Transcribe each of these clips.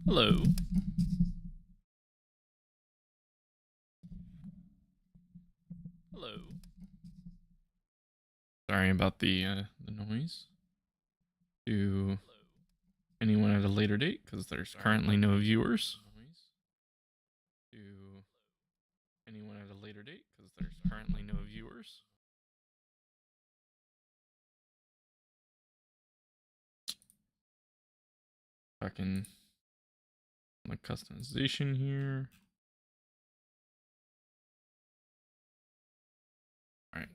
Hello. Hello. Sorry about the noise. To anyone at a later date, because there's currently no viewers. To anyone at a later date, because there's currently no viewers. Fucking the customization here. All right.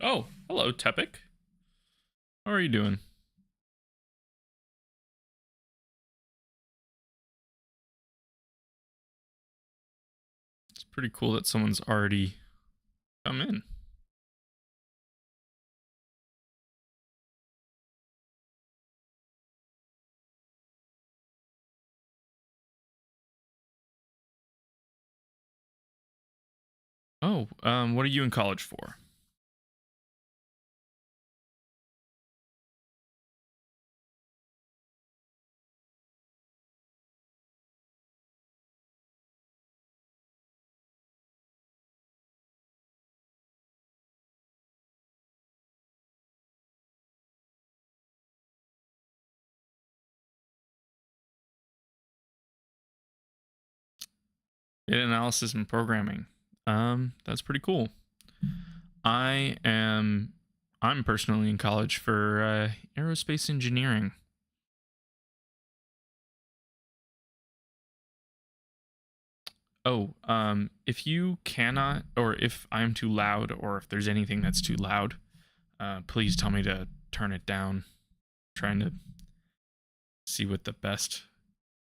Oh, hello, Tepic. How are you doing? It's pretty cool that someone's already come in. Oh, what are you in college for? Data analysis and programming. That's pretty cool. I'm personally in college for aerospace engineering. Oh, if you cannot, or if I'm too loud, or if there's anything that's too loud, please tell me to turn it down. I'm trying to see what the best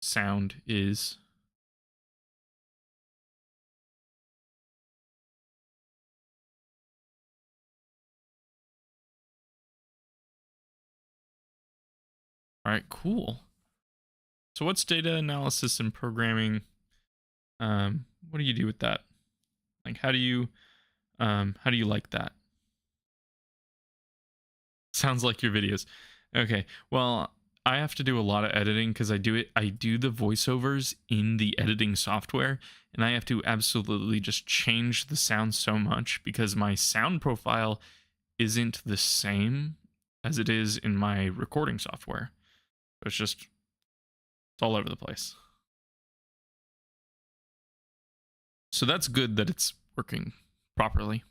sound is. All right, cool. So what's data analysis and programming? What do you do with that? Like, how do you like that? Sounds like your videos. Okay, well, I have to do a lot of editing because I do the voiceovers in the editing software, and I have to absolutely just change the sound so much because my sound profile isn't the same as it is in my recording software. It's all over the place. So that's good that it's working properly.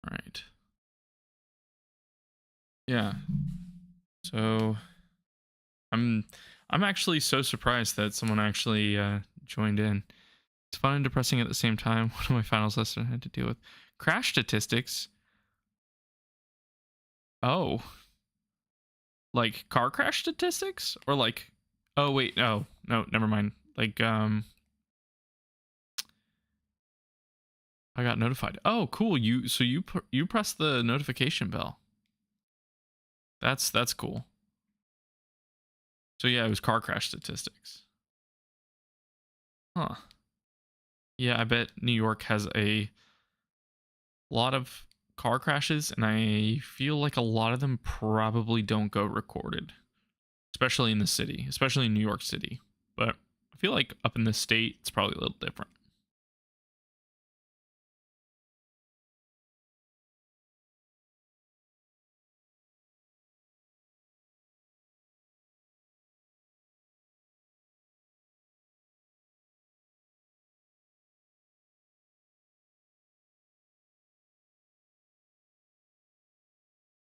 All right. Yeah. So I'm actually so surprised that someone actually joined in. It's fun and depressing at the same time. One of my finals lessons I had to deal with crash statistics. Oh, like car crash statistics, or like, oh wait, no, never mind. Like, I got notified. Oh, cool. You press the notification bell. That's cool. So yeah, it was car crash statistics. Huh. Yeah, I bet New York has a lot of car crashes, and I feel like a lot of them probably don't go recorded, especially in the city, especially in New York City. But I feel like up in the state, it's probably a little different.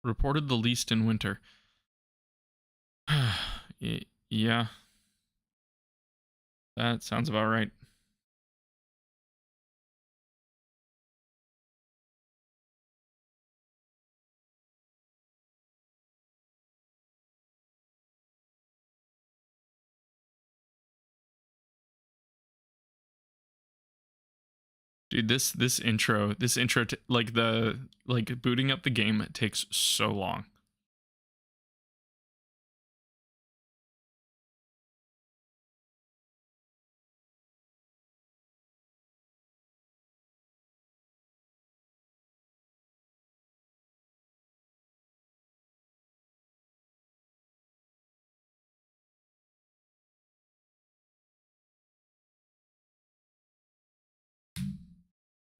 Reported the least in winter. Yeah, that sounds about right. Dude, this intro, like booting up the game takes so long.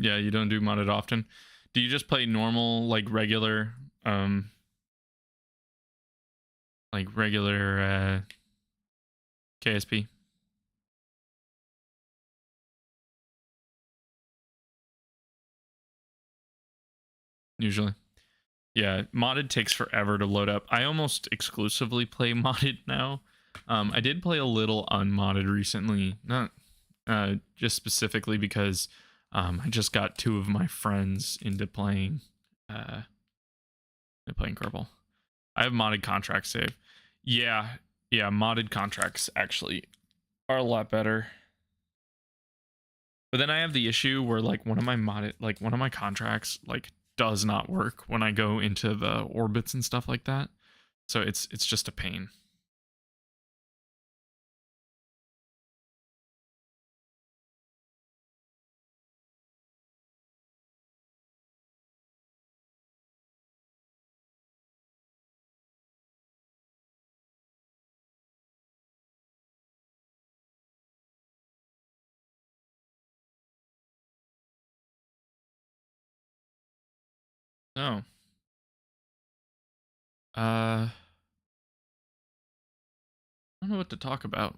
Yeah, you don't do modded often. Do you just play normal, like regular KSP? Usually. Yeah, modded takes forever to load up. I almost exclusively play modded now. I did play a little unmodded recently, not just specifically because I just got two of my friends into playing Kerbal. I have modded contracts saved. Yeah, yeah, modded contracts actually are a lot better. But then I have the issue where like one of my contracts like does not work when I go into the orbits and stuff like that. So it's just a pain. Oh. I don't know what to talk about.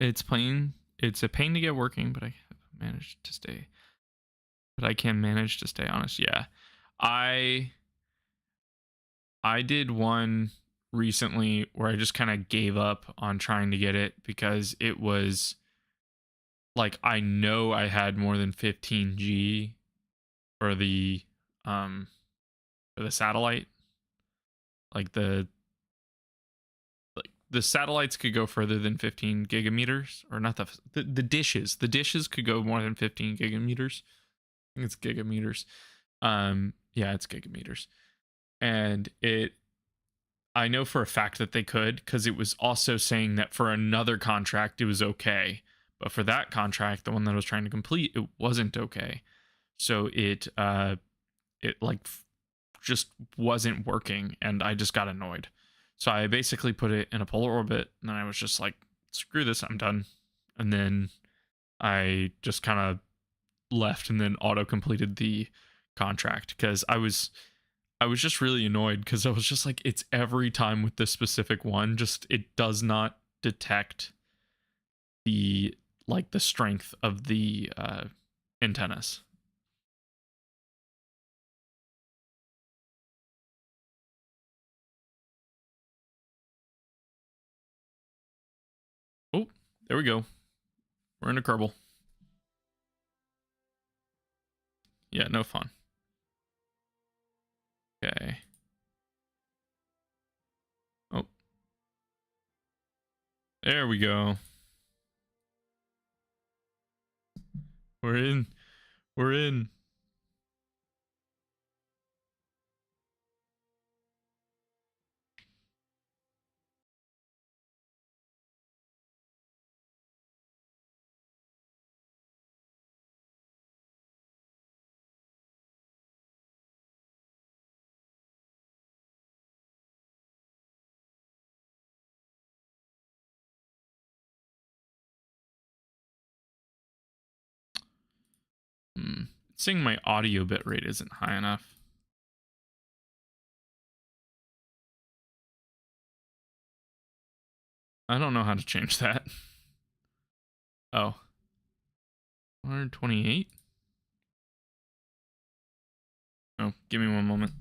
It's a pain to get working, but I have managed to stay. But I can manage to stay honest. Yeah. I did one recently where I just kind of gave up on trying to get it because it was like I know I had more than 15G for the um satellite. Like the satellites could go further than 15 gigameters, or not the dishes. The dishes could go more than 15 gigameters. I think it's gigameters. Yeah, it's gigameters. And I know for a fact that they could because it was also saying that for another contract it was okay, but for that contract, the one that I was trying to complete, it wasn't okay. So it just wasn't working, and I just got annoyed. So I basically put it in a polar orbit, and then I was just like, screw this, I'm done. And then I just kind of left and then auto completed the contract because I was just really annoyed because I was just like, it's every time with this specific one, just it does not detect the the strength of the antennas. Oh, there we go. We're in a Kerbal. Yeah, no fun. Okay. Oh, there we go. We're in. We're in. It's saying my audio bit rate isn't high enough. I don't know how to change that. Oh. 128? Oh, give me one moment.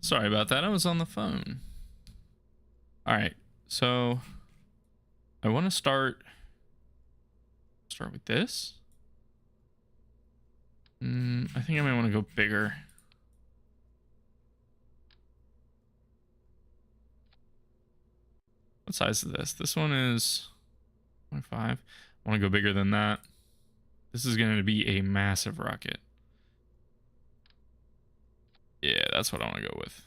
Sorry about that. I was on the phone. All right. So I want to start with this. I think I might want to go bigger. What size is this? This one is 0.5. I want to go bigger than that. This is going to be a massive rocket. Yeah, that's what I want to go with.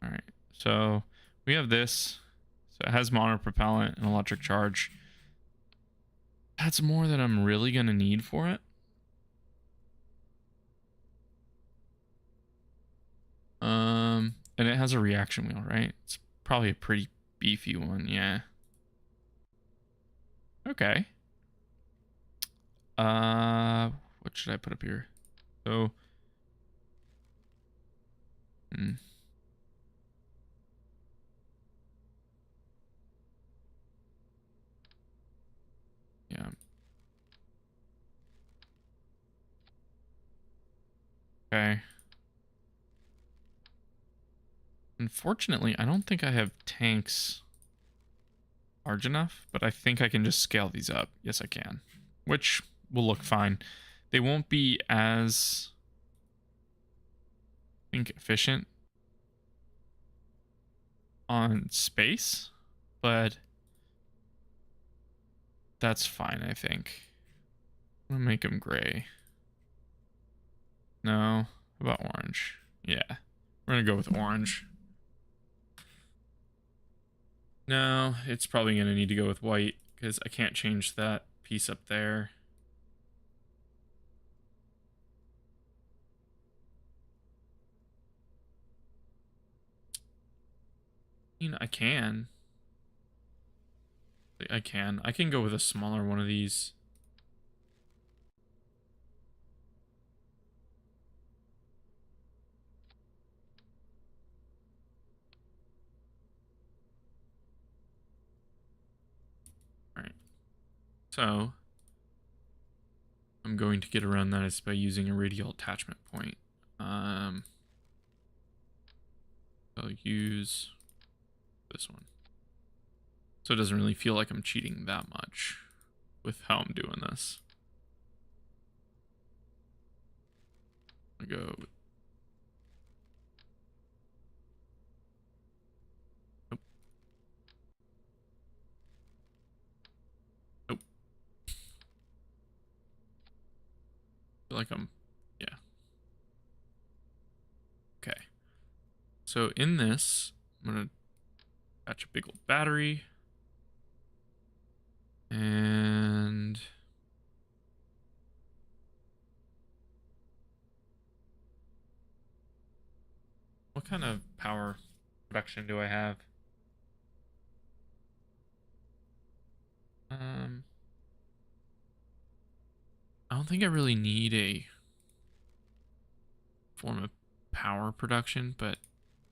All right. So we have this. So it has monopropellant and electric charge. That's more than I'm really going to need for it. And it has a reaction wheel, right? It's probably a pretty beefy one, yeah. Okay. What should I put up here? So, yeah. Okay. Unfortunately, I don't think I have tanks large enough, but I think I can just scale these up. Yes, I can, which will look fine. They won't be as, I think, efficient on space, but that's fine, I think. I'm gonna make them gray. No, how about orange? Yeah, we're gonna go with orange. No, it's probably gonna need to go with white because I can't change that piece up there. You know, I can. I can go with a smaller one of these. All right. So I'm going to get around that is by using a radial attachment point. I'll use this one. So it doesn't really feel like I'm cheating that much with how I'm doing this. I go. Nope. Nope. I feel like I'm, yeah. Okay. So in this, I'm gonna attach a big old battery. And what kind of power production do I have? I don't think I really need a form of power production, but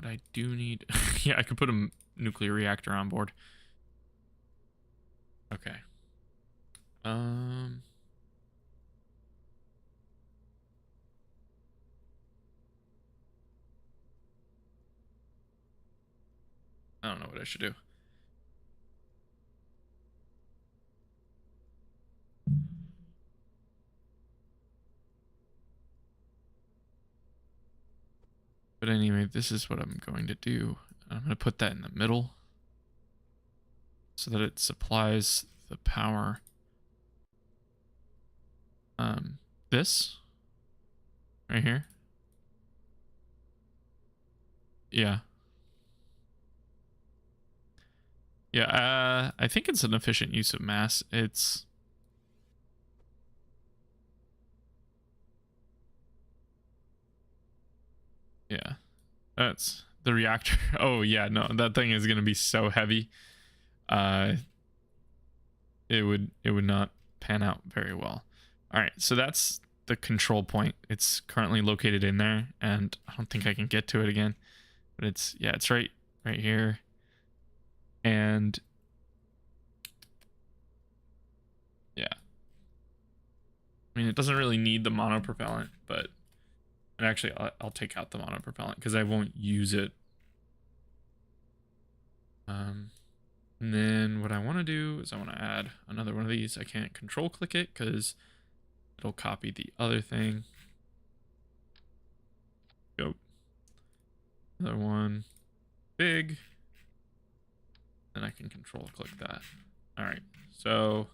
I do need, yeah, I could put a nuclear reactor on board. Okay. I don't know what I should do. But anyway, this is what I'm going to do. I'm going to put that in the middle so that it supplies the power. This right here. Yeah. Yeah, I think it's an efficient use of mass. It's yeah. That's the reactor. Oh yeah, no, that thing is gonna be so heavy. It would not pan out very well. All right, so that's the control point. It's currently located in there, and I don't think I can get to it again. But it's, yeah, it's right here. And yeah, it doesn't really need the monopropellant, but and actually I'll take out the monopropellant because I won't use it. And then what I want to do is I want to add another one of these. I can't control click it because it'll copy the other thing. Go. Another one. Big. Then I can control click that. All right. So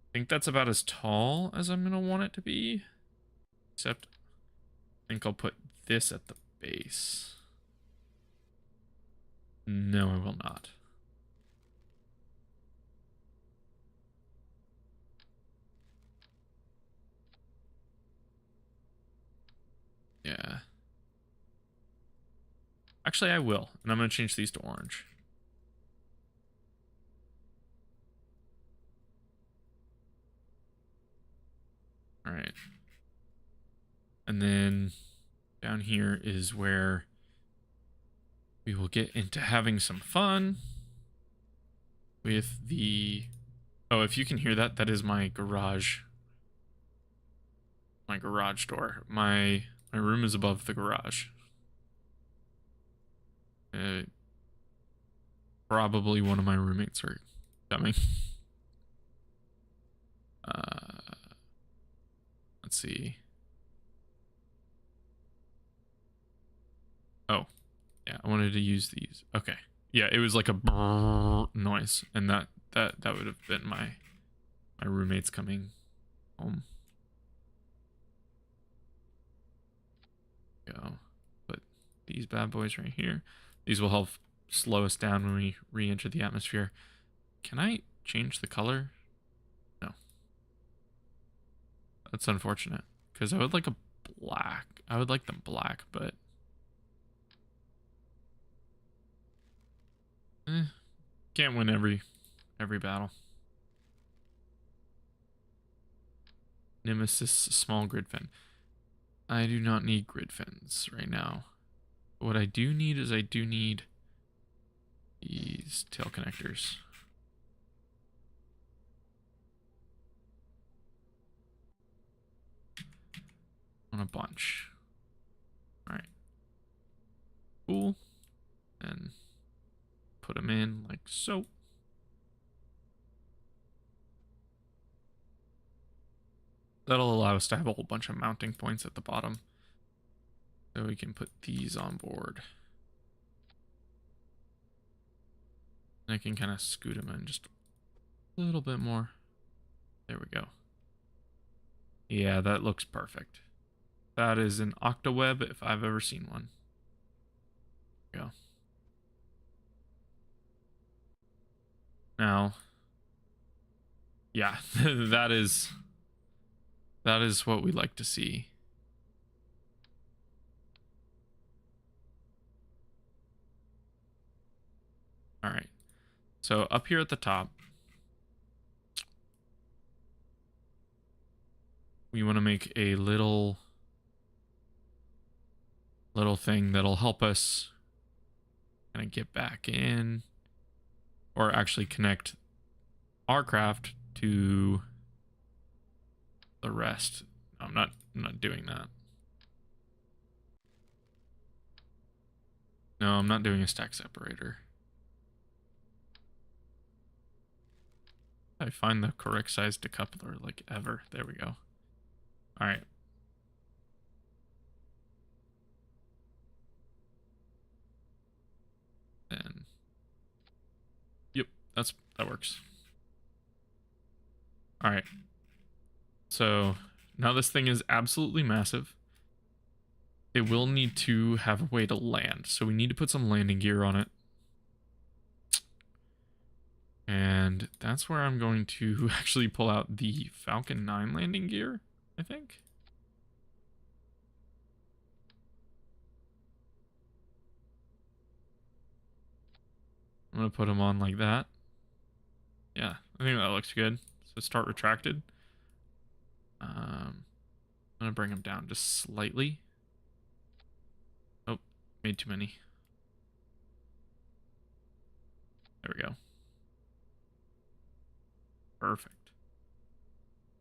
I think that's about as tall as I'm going to want it to be. Except I think I'll put this at the base. No, I will not. Yeah. Actually, I will. And I'm going to change these to orange. All right. And then down here is where we will get into having some fun with the... Oh, if you can hear that, that is my garage. My garage door. My room is above the garage. Probably one of my roommates are coming. Let's see. Oh, yeah, I wanted to use these. Okay. Yeah, it was like a brrr noise, and that would have been my roommates coming home. Go. Put these bad boys right here. These will help slow us down when we re-enter the atmosphere. Can I change the color? No. That's unfortunate, because I would like a black. I would like them black, but can't win every battle. Nemesis small grid fin. I do not need grid fins right now. What I do need is I do need these tail connectors. On a bunch. All right. Cool. And put them in like so. That'll allow us to have a whole bunch of mounting points at the bottom. So we can put these on board. And I can kind of scoot them in just a little bit more. There we go. Yeah, that looks perfect. That is an octaweb if I've ever seen one. There we go. Now, yeah, that is what we like to see. All right. So up here at the top, we want to make a little thing that'll help us kind of get back in, or actually connect our craft to the rest. I'm not doing that. No, I'm not doing a stack separator. I find the correct size decoupler like ever. There we go. All right. And yep, that works. All right. So now this thing is absolutely massive. It will need to have a way to land. So we need to put some landing gear on it. And that's where I'm going to actually pull out the Falcon 9 landing gear, I think. I'm going to put them on like that. Yeah, I think that looks good. So start retracted. I'm going to bring them down just slightly. Oh, made too many. There we go. Perfect.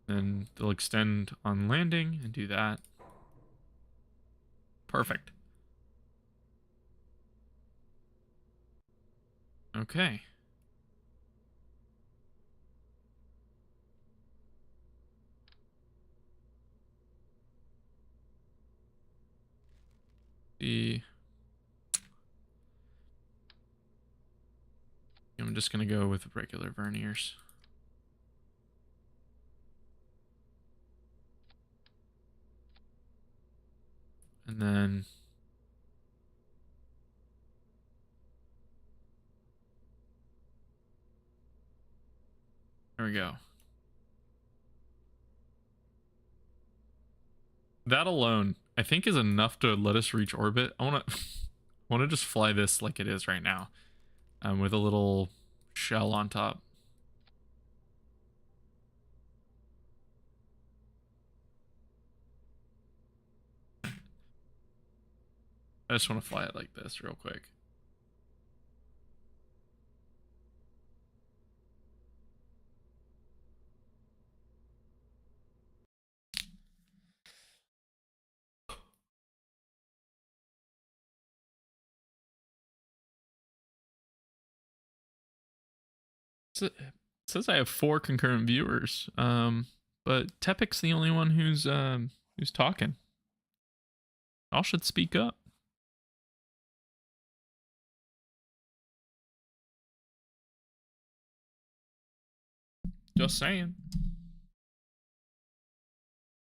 Then they'll extend on landing and do that. Perfect. Okay. I'm just gonna go with regular verniers. And then there we go. That alone, I think, is enough to let us reach orbit. I want to just fly this like it is right now, with a little shell on top. I just want to fly it like this real quick. It says I have 4 concurrent viewers, but Tepic's the only one who's talking. All should speak up. Just saying.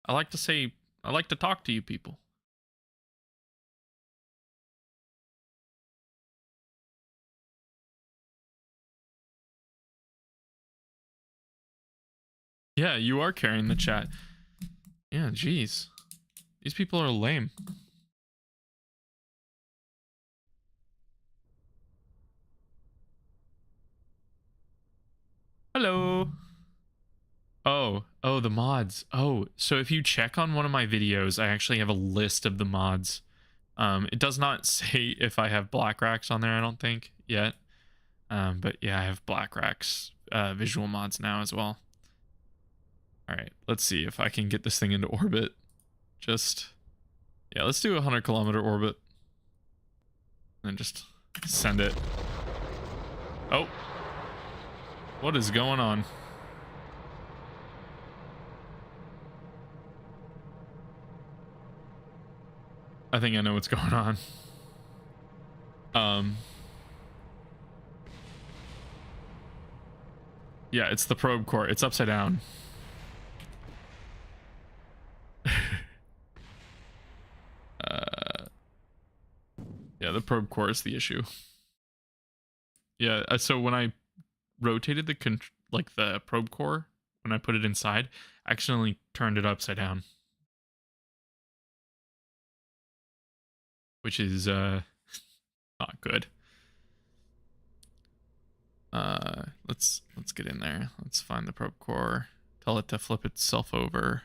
I like to talk to you people. Yeah, you are carrying the chat. Yeah, jeez. These people are lame. Hello. Oh, the mods. Oh, so if you check on one of my videos, I actually have a list of the mods. It does not say if I have black racks on there, I don't think, yet. But yeah, I have black racks visual mods now as well. All right, let's see if I can get this thing into orbit. Yeah, let's do a 100-kilometer orbit. And just send it. Oh. What is going on? I think I know what's going on. Yeah, it's the probe core. It's upside down. Yeah, the probe core is the issue. Yeah, so when I rotated the probe core, when I put it inside, I accidentally turned it upside down. Which is not good. Let's get in there. Let's find the probe core. Tell it to flip itself over.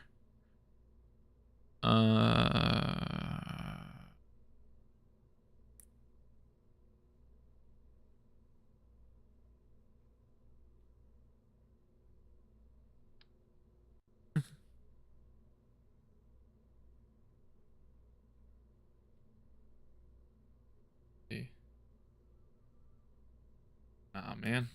Ah, man.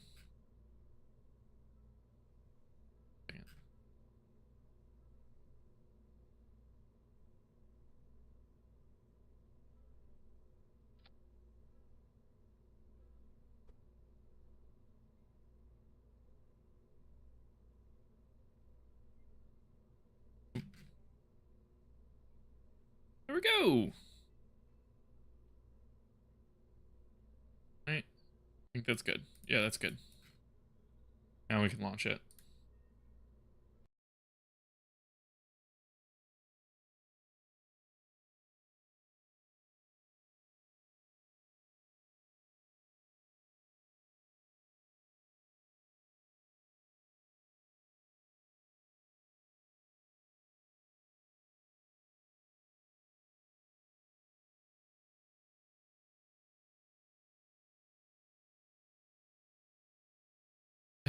There we go. All right. I think that's good. Yeah, that's good. Now we can launch it.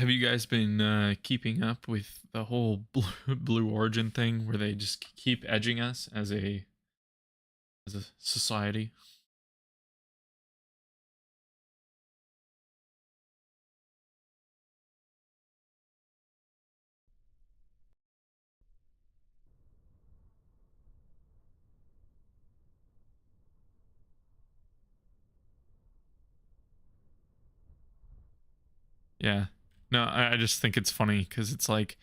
Have you guys been keeping up with the whole Blue Origin thing, where they just keep edging us as a society? Yeah. No, I just think it's funny because it's like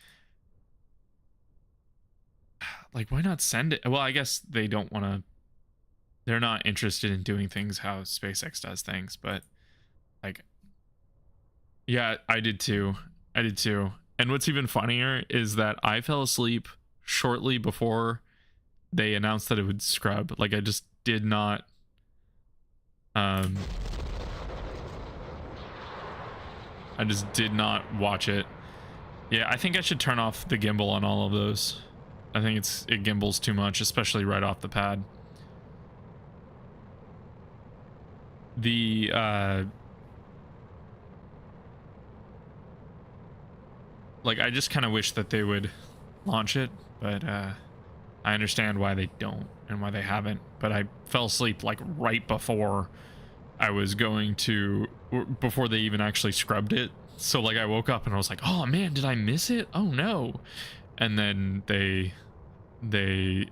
why not send it? Well, I guess they don't want to. They're not interested in doing things how SpaceX does things, but like, yeah, I did too. I did too. And what's even funnier is that I fell asleep shortly before they announced that it would scrub. Like, I just did not. Um, I just did not watch it. Yeah, I think I should turn off the gimbal on all of those. I think it gimbals too much, especially right off the pad. The like, I just kind of wish that they would launch it, but I understand why they don't and why they haven't. But I fell asleep like right before I was going to, before they even actually scrubbed it. So like I woke up and I was like, oh man, did I miss it? Oh no. And then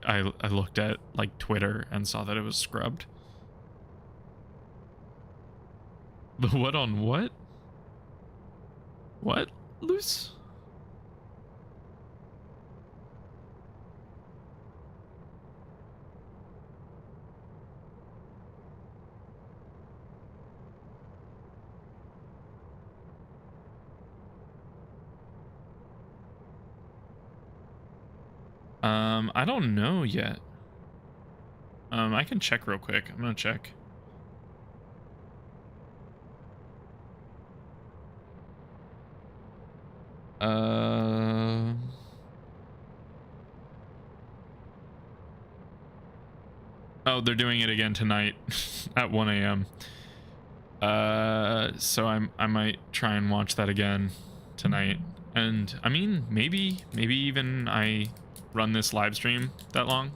I looked at like Twitter and saw that it was scrubbed. The what on what? What? Loose? I don't know yet. I can check real quick. I'm gonna check. Uh, oh, they're doing it again tonight at 1 a.m. So I might try and watch that again tonight. And I mean, maybe even I run this live stream that long.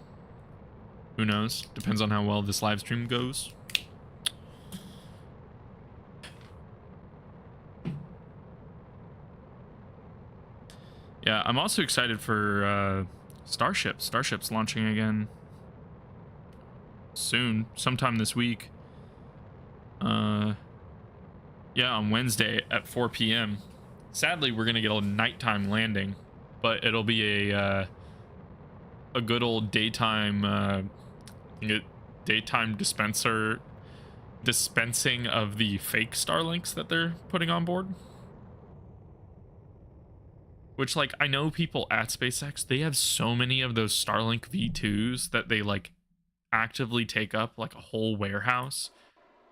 Who knows? Depends on how well this live stream goes. Yeah, I'm also excited for Starship. Starship's launching again soon, sometime this week. Yeah, on Wednesday at 4 p.m. Sadly, we're gonna get a nighttime landing, but it'll be a good old daytime daytime dispensing of the fake Starlinks that they're putting on board. Which, like, I know people at SpaceX, they have so many of those Starlink V2s that they like actively take up like a whole warehouse.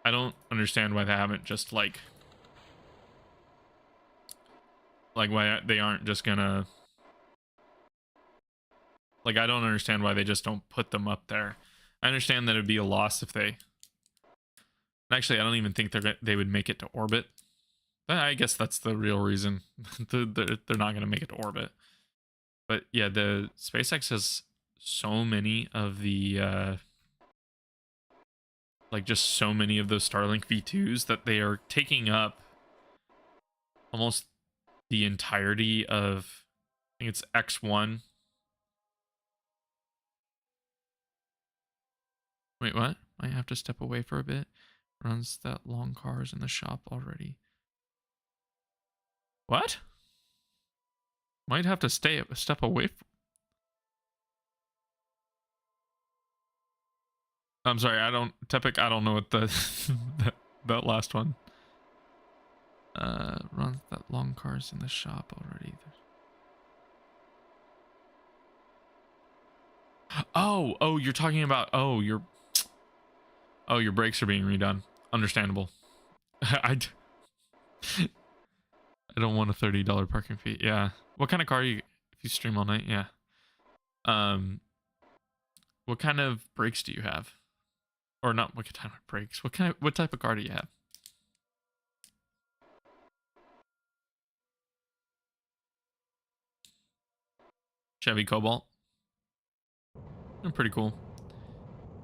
I don't understand why they haven't just like why they aren't just gonna, like, I don't understand why they just don't put them up there. I understand that it'd be a loss if they, actually I don't even think they would make it to orbit. I guess that's the real reason. They're not gonna make it to orbit. But yeah, the SpaceX has so many of the like just so many of those Starlink V2s that they are taking up almost the entirety of, I think it's X1. Wait, what? I have to step away for a bit. Runs that long cars in the shop already. What? Might have to step away. I'm sorry, I don't, Tepic, I don't know what the that last one. Runs that long cars in the shop already. Oh, you're talking about, your brakes are being redone. Understandable. I don't want a $30 parking fee. Yeah. What kind of car if you stream all night? Yeah. What kind of brakes do you have? Or not what kind of brakes? What type of car do you have? Chevy Cobalt. They're pretty cool.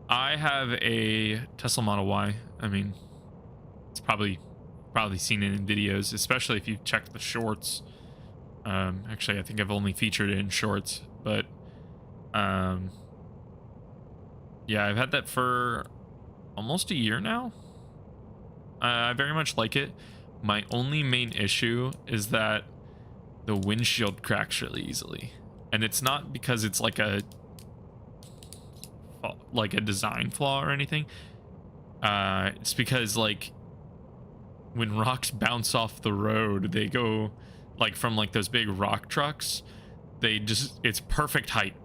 I have a Tesla Model Y. I mean, it's probably seen it in videos, especially if you've checked the shorts. Actually, I think I've only featured it in shorts, but yeah, I've had that for almost a year now. I very much like it. My only main issue is that the windshield cracks really easily, and it's not because it's like a design flaw or anything. It's because like when rocks bounce off the road, they go like from like those big rock trucks. It's perfect height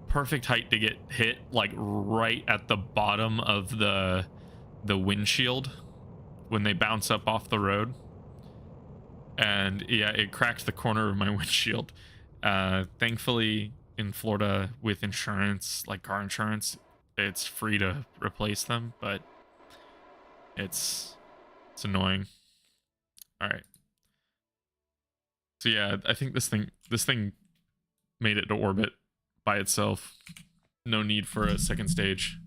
to get hit like right at the bottom of the windshield when they bounce up off the road. And yeah, it cracked the corner of my windshield. Thankfully in Florida with insurance, like car insurance, it's free to replace them, but it's annoying. All right. So yeah, I think this thing made it to orbit by itself. No need for a second stage.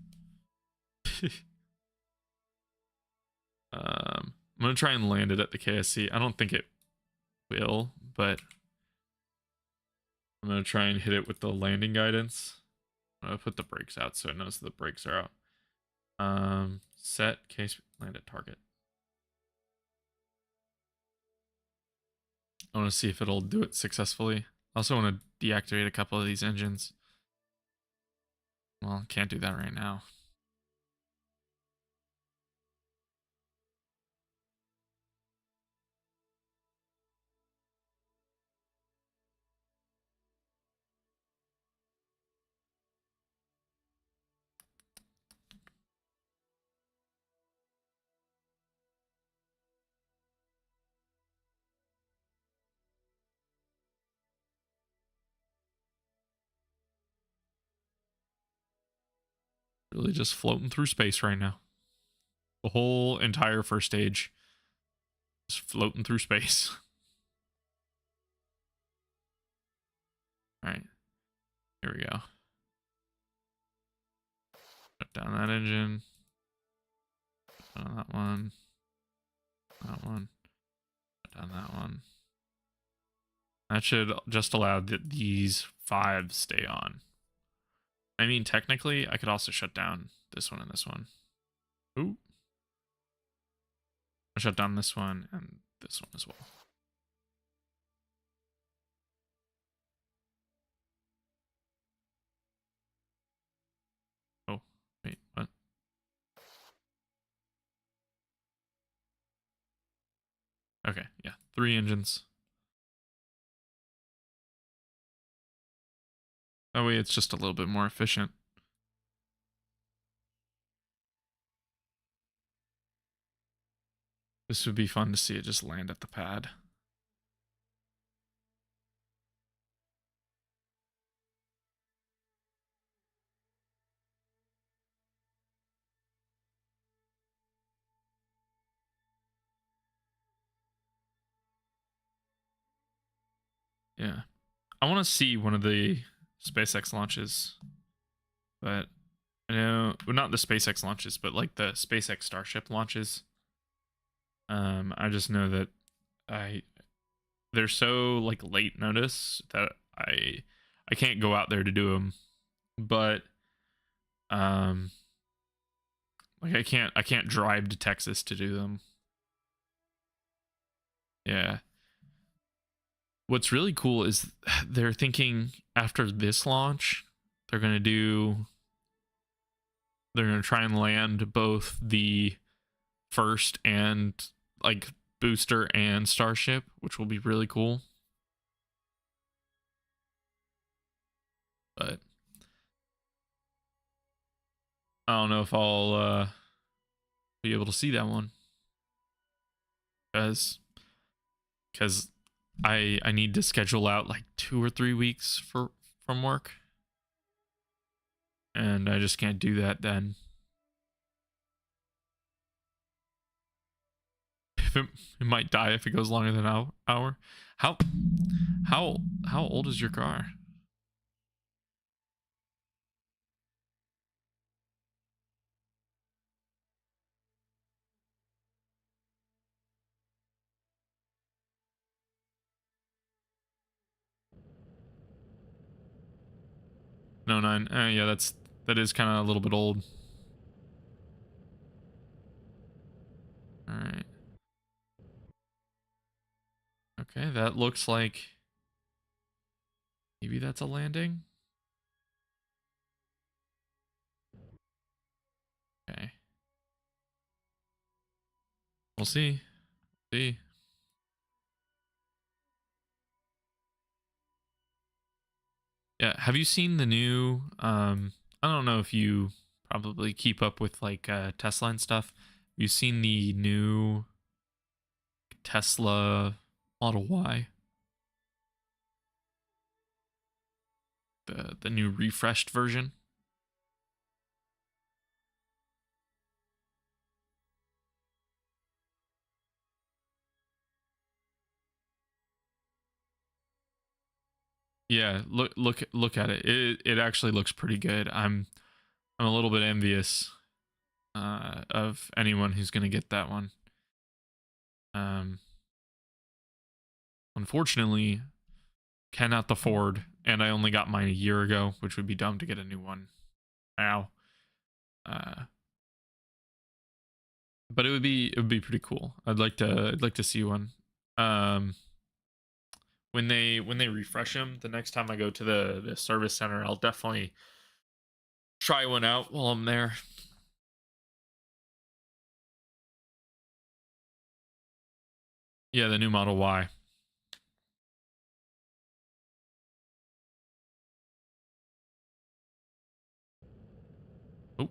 I'm gonna try and land it at the KSC. I don't think it will, but I'm gonna try and hit it with the landing guidance. I'm gonna put the brakes out so it knows the brakes are out. Set case land at target. I want to see if it'll do it successfully. I also want to deactivate a couple of these engines. Well, can't do that right now. Really just floating through space right now. The whole entire first stage is floating through space. All right, here we go. Shut down that engine. Shut down that one. That one. Shut down that one. That should just allow these 5 stay on. I mean, technically, I could also shut down this one and this one. Ooh. I'll shut down this one and this one as well. Oh, wait, what? Okay, yeah, 3 engines. That way it's just a little bit more efficient. This would be fun to see it just land at the pad. Yeah. I want to see one of the SpaceX launches. But I know, well, not the SpaceX launches, but like the SpaceX Starship launches. I just know that they're so like late notice that I can't go out there to do them. But like I can't drive to Texas to do them. Yeah. What's really cool is they're thinking after this launch, they're going to try and land both the first and like booster and Starship, which will be really cool. But I don't know if I'll be able to see that one because I need to schedule out like 2 or 3 weeks from work, and I just can't do that then. It might die if it goes longer than an hour. How old is your car? 09. Yeah, that is kind of a little bit old. All right. Okay, that looks like maybe that's a landing. Okay. We'll see. See. Yeah, have you seen the new I don't know if you probably keep up with like Tesla and stuff. You've seen the new Tesla Model Y, the new refreshed version? Yeah, look at it. It actually looks pretty good. I'm a little bit envious of anyone who's going to get that one. Um Unfortunately, cannot afford, and I only got mine a year ago, which would be dumb to get a new one now. Uh but it would be pretty cool. I'd like to see one. Um when they refresh them, the next time I go to the service center, I'll definitely try one out while I'm there. Yeah, the new Model Y. Oh,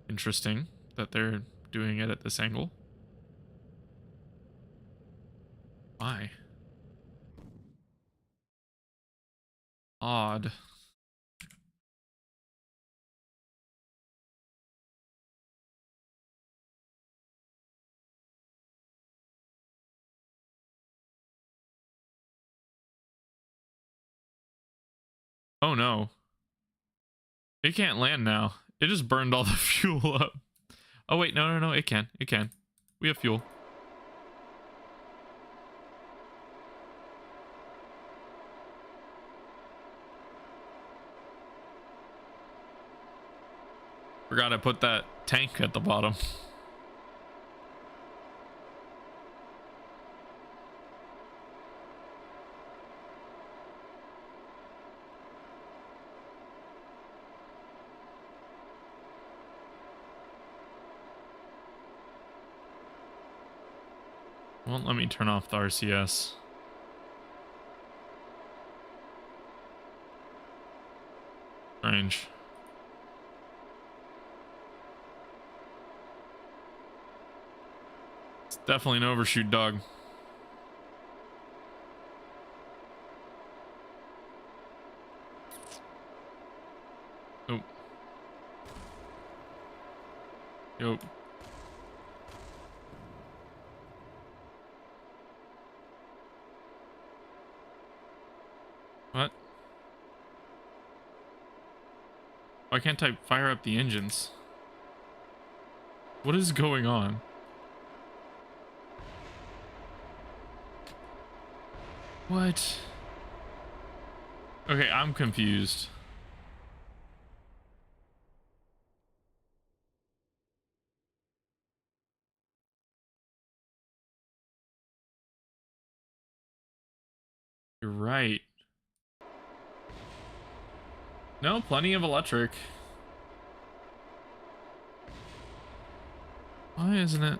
interesting that they're doing it at this angle. Why? Odd. Oh no. It can't land now. It just burned all the fuel up. Oh wait, no, it can. It can. We have fuel. Forgot to put that tank at the bottom. Won't let me turn off the RCS. Strange. It's definitely an overshoot, dog. Oh. Yo. What? Why can't I fire up the engines? What is going on? What? Okay, I'm confused. You're right. No, plenty of electric. Why isn't it?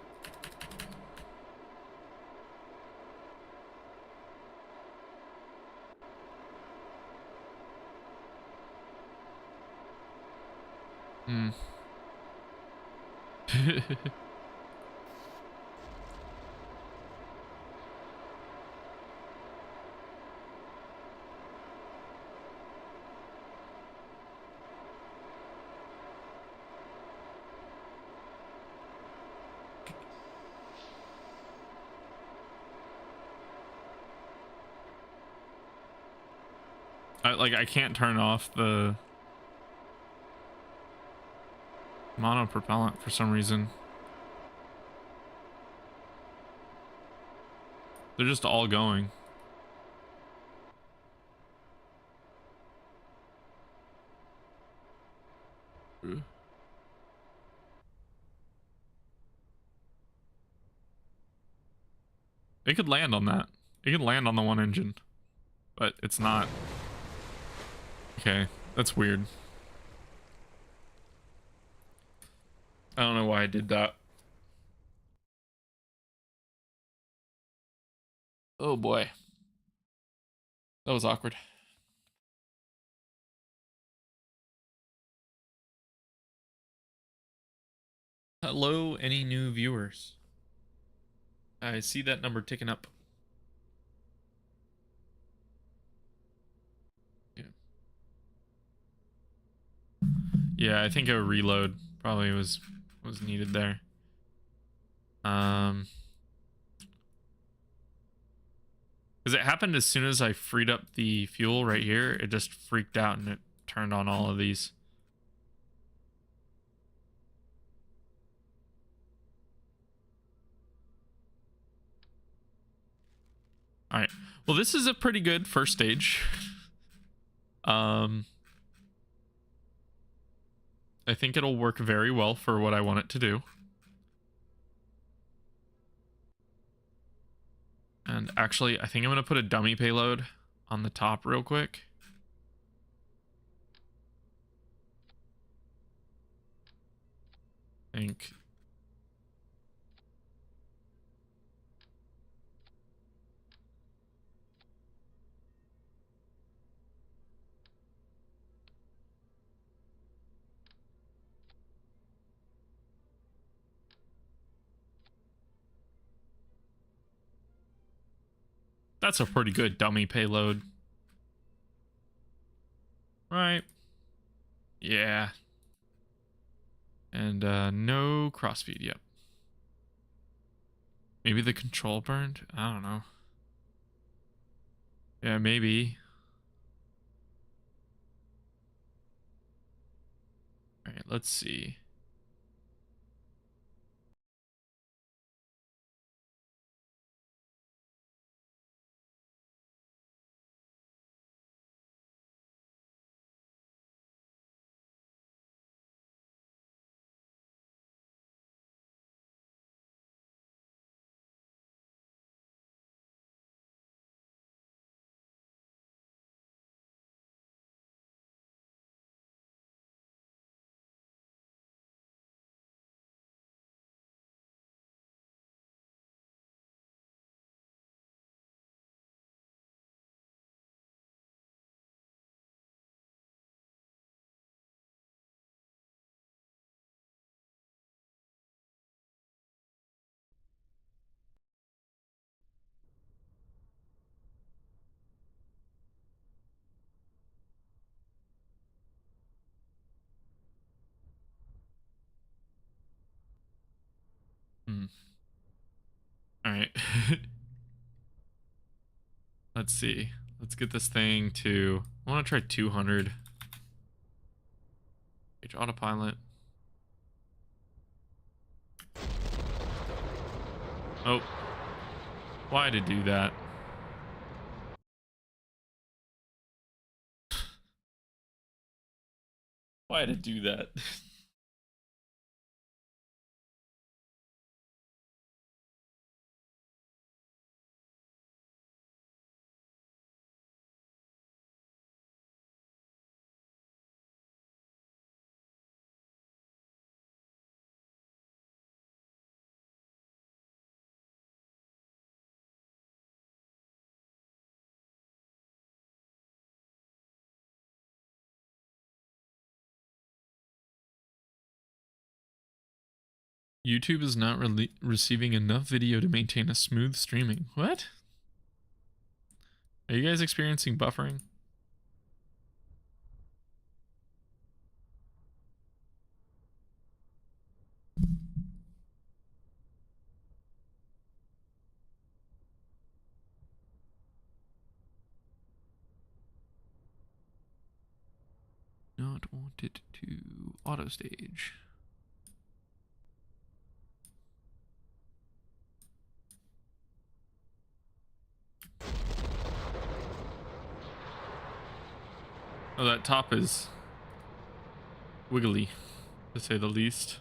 Hmm. I can't turn off the monopropellant for some reason. They're just all going. It could land on that. It could land on the one engine, but it's not. Okay, that's weird. I don't know why I did that. Oh boy. That was awkward. Hello, any new viewers? I see that number ticking up. Yeah, yeah, I think a reload probably was needed there. Because it happened as soon as I freed up the fuel right here. It just freaked out and it turned on all of these. All right. Well, this is a pretty good first stage. I think it'll work very well for what I want it to do. And actually, I think I'm going to put a dummy payload on the top real quick. I think. That's a pretty good dummy payload. Right. Yeah. And no crossfeed, yep. Maybe the control burned? I don't know. Yeah, maybe. All right, let's see. All right. Let's see. Let's get this thing to, I want to try 200. Page autopilot. Oh. Why to do that? Why to do that? YouTube is not receiving enough video to maintain a smooth streaming. What? Are you guys experiencing buffering? Not want it to auto stage. Oh, that top is wiggly, to say the least.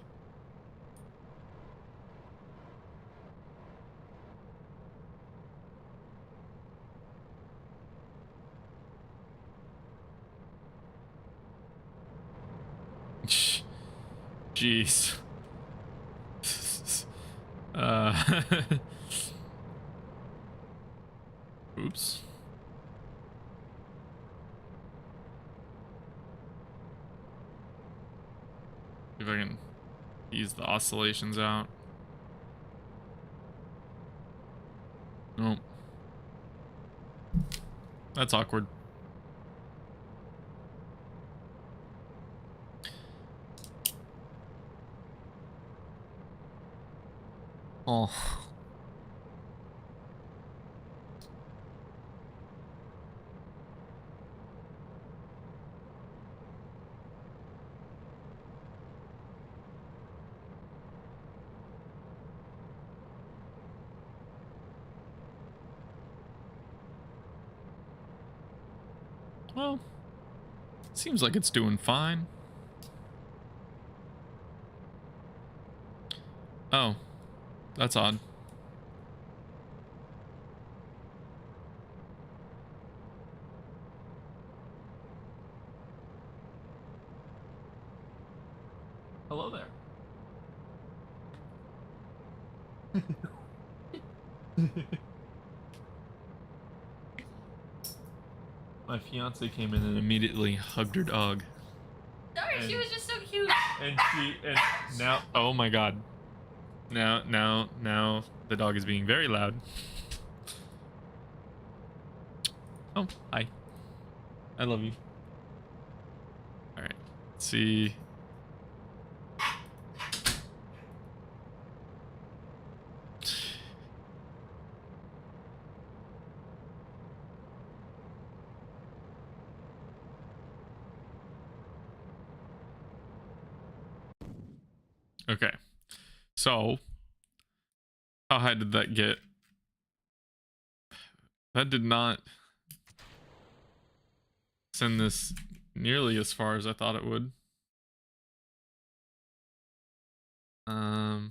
Jeez. uh, oops. See if I can ease the oscillations out. Nope. That's awkward. Oh. Well, seems like it's doing fine. Oh, that's odd. Hello there. My fiance came in and immediately hugged her dog. Sorry, she was just so cute. And now, oh my god. Now the dog is being very loud. Oh, hi. I love you. All right. Let's see. Okay. So, how high did that get? That did not send this nearly as far as I thought it would. I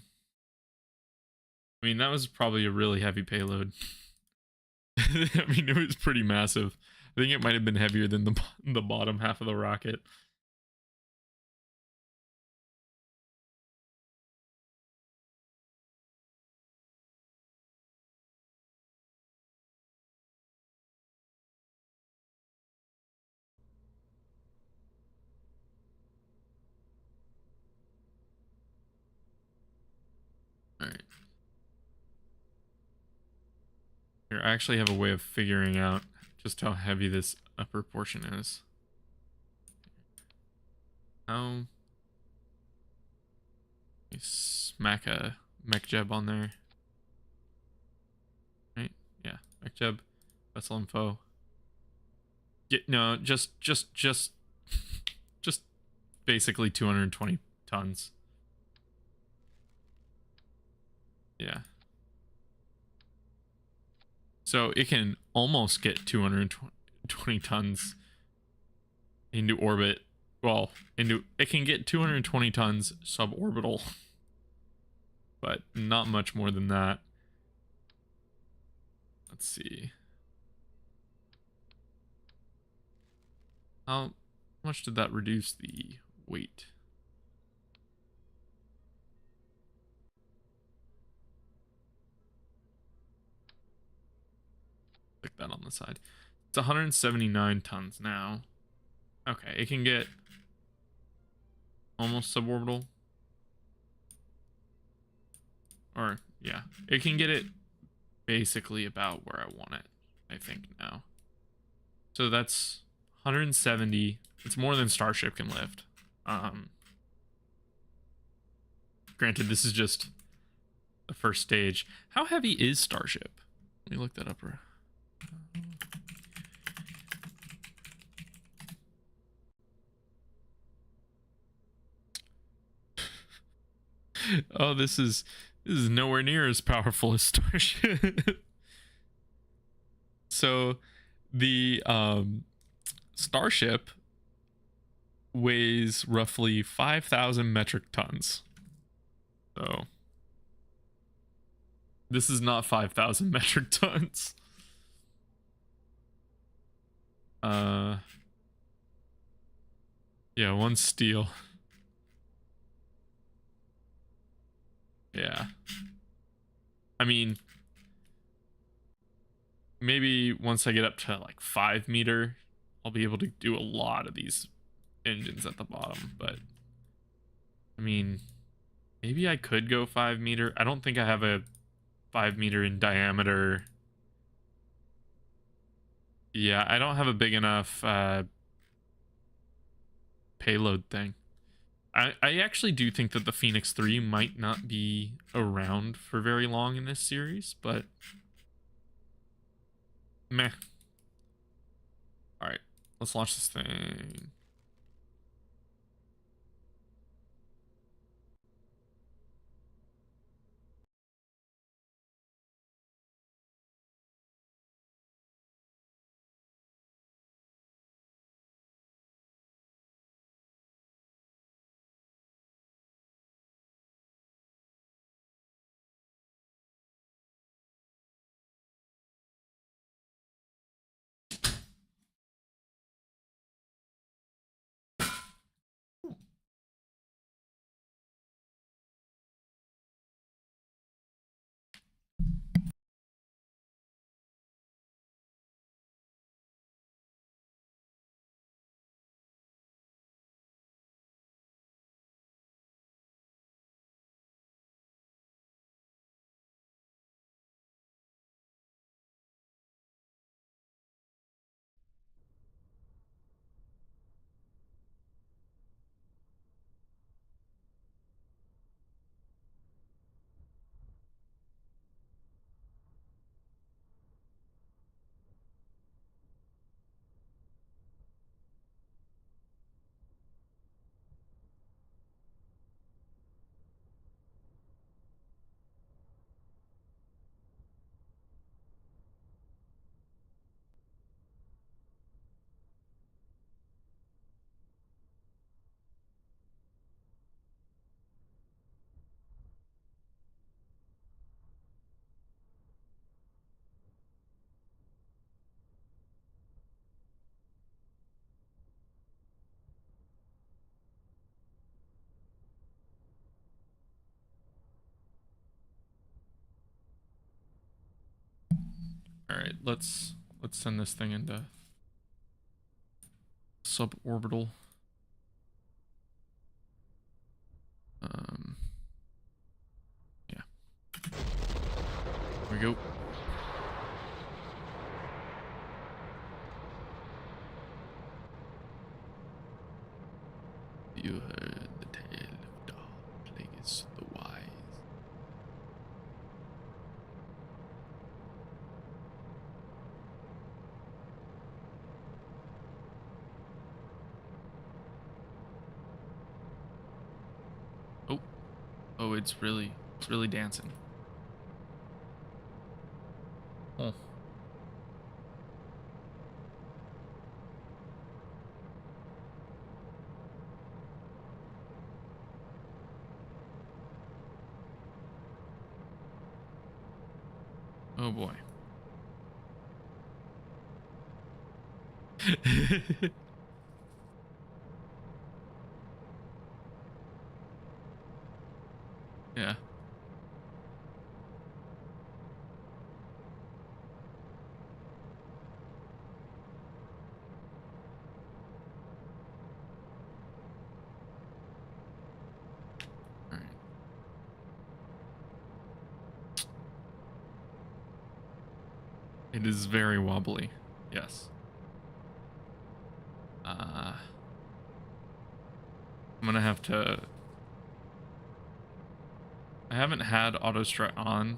mean, that was probably a really heavy payload. I mean, it was pretty massive. I think it might have been heavier than the bottom half of the rocket. All right. Here, I actually have a way of figuring out just how heavy this upper portion is. How? Smack a mech jeb on there. Right? Yeah, mech jeb. Vessel info. No, just basically 220 tons. Yeah. So it can almost get 220 tons into orbit. Well, it can get 220 tons suborbital, but not much more than that. Let's see. How much did that reduce the weight? Click that on the side. It's 179 tons now. Okay, it can get almost suborbital. Or, yeah, it can get it basically about where I want it, I think, now. So that's 170. It's more than Starship can lift. Granted, this is just the first stage. How heavy is Starship? Let me look that up. Oh, this is nowhere near as powerful as Starship. So the Starship weighs roughly 5,000 metric tons. So this is not 5,000 metric tons. Yeah, one steel. Yeah. I mean, maybe once I get up to like 5 meter, I'll be able to do a lot of these engines at the bottom. But I mean, maybe I could go 5 meter. I don't think I have a 5 meter in diameter. Yeah, I don't have a big enough payload thing. I actually do think that the Phoenix 3 might not be around for very long in this series, but meh. All right, let's launch this thing. All right, let's send this thing into suborbital. Um, yeah. Here we go. You heard the tale of dog plagues the wise. Oh, oh, it's really dancing. Oh, oh boy. Yeah. All right. It is very wobbly. Yes. I'm gonna have to. I haven't had auto strut on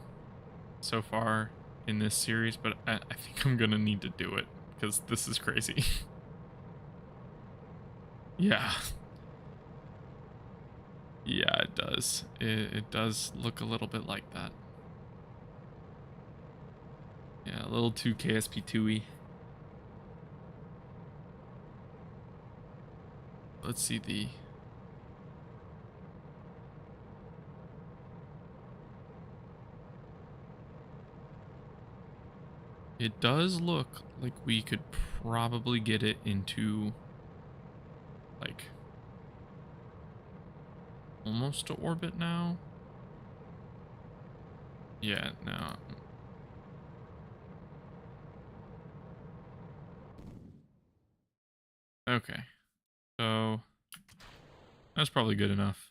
so far in this series, but I think I'm gonna need to do it because this is crazy. Yeah. Yeah, it does. It does look a little bit like that. Yeah, a little too KSP2y. Let's see the. It does look like we could probably get it into like almost to orbit now. Yeah, no. Okay. So that's probably good enough.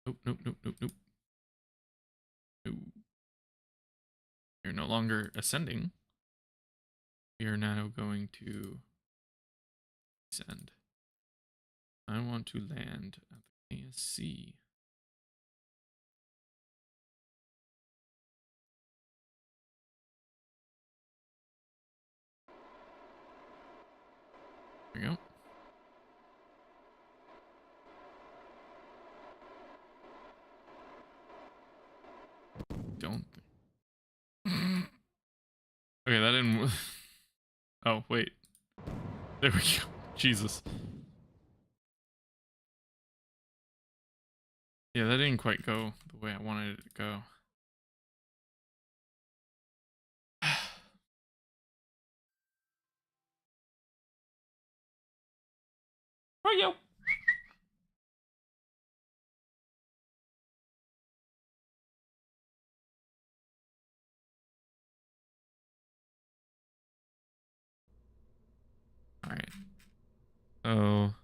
Nope, nope, nope, nope, nope. Nope. You're no longer ascending. We are now going to descend. I want to land at the KSC. There we go. Don't. Okay, that didn't. Oh, wait. There we go. Jesus. Yeah, that didn't quite go the way I wanted it to go. Oh, yo. All right. So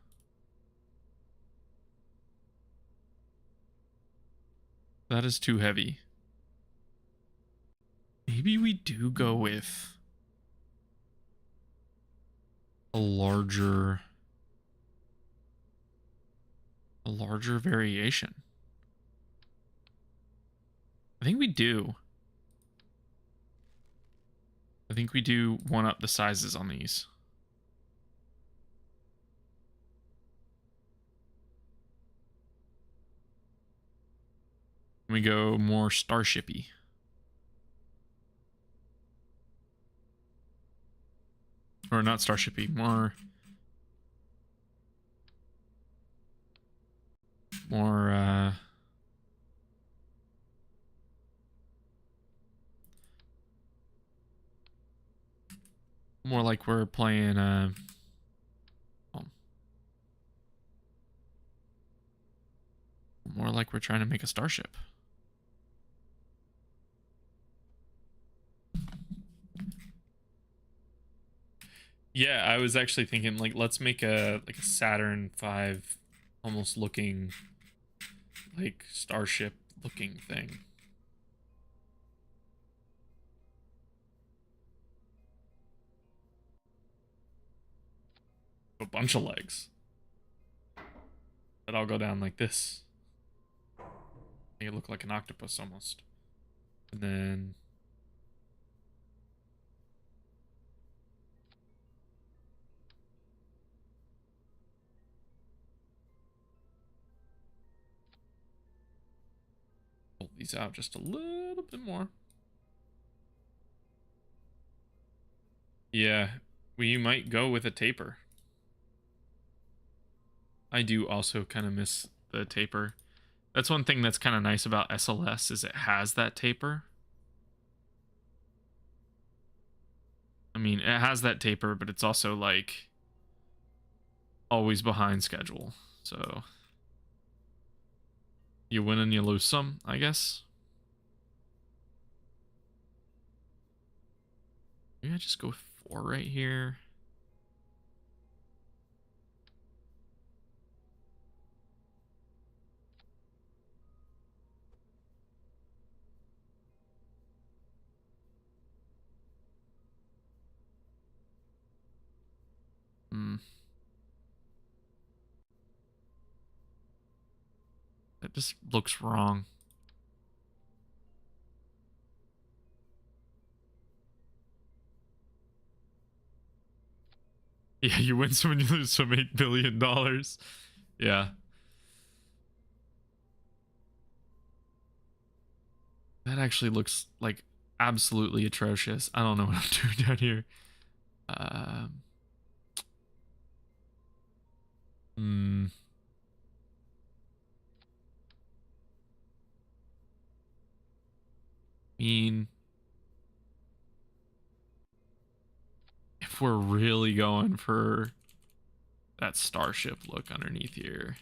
that is too heavy. Maybe we do go with a larger variation. I think we do. I think we do one up the sizes on these. We go more starshipy. Or not starshipy, more more like we're playing well, more like we're trying to make a starship. Yeah, I was actually thinking like let's make a Saturn V almost looking like starship looking thing. A bunch of legs. That all go down like this. Make it look like an octopus almost. And then pull these out just a little bit more. Yeah, we might go with a taper. I do also kind of miss the taper. That's one thing that's kind of nice about SLS is it has that taper. I mean, it has that taper, but it's also like always behind schedule. So you win and you lose some, I guess. Maybe I just go 4 right here. Hmm. That just looks wrong. Yeah, you win some and you lose some $8 billion. Yeah. That actually looks like absolutely atrocious. I don't know what I'm doing down here. Hmm. Mean, if we're really going for that starship look underneath here.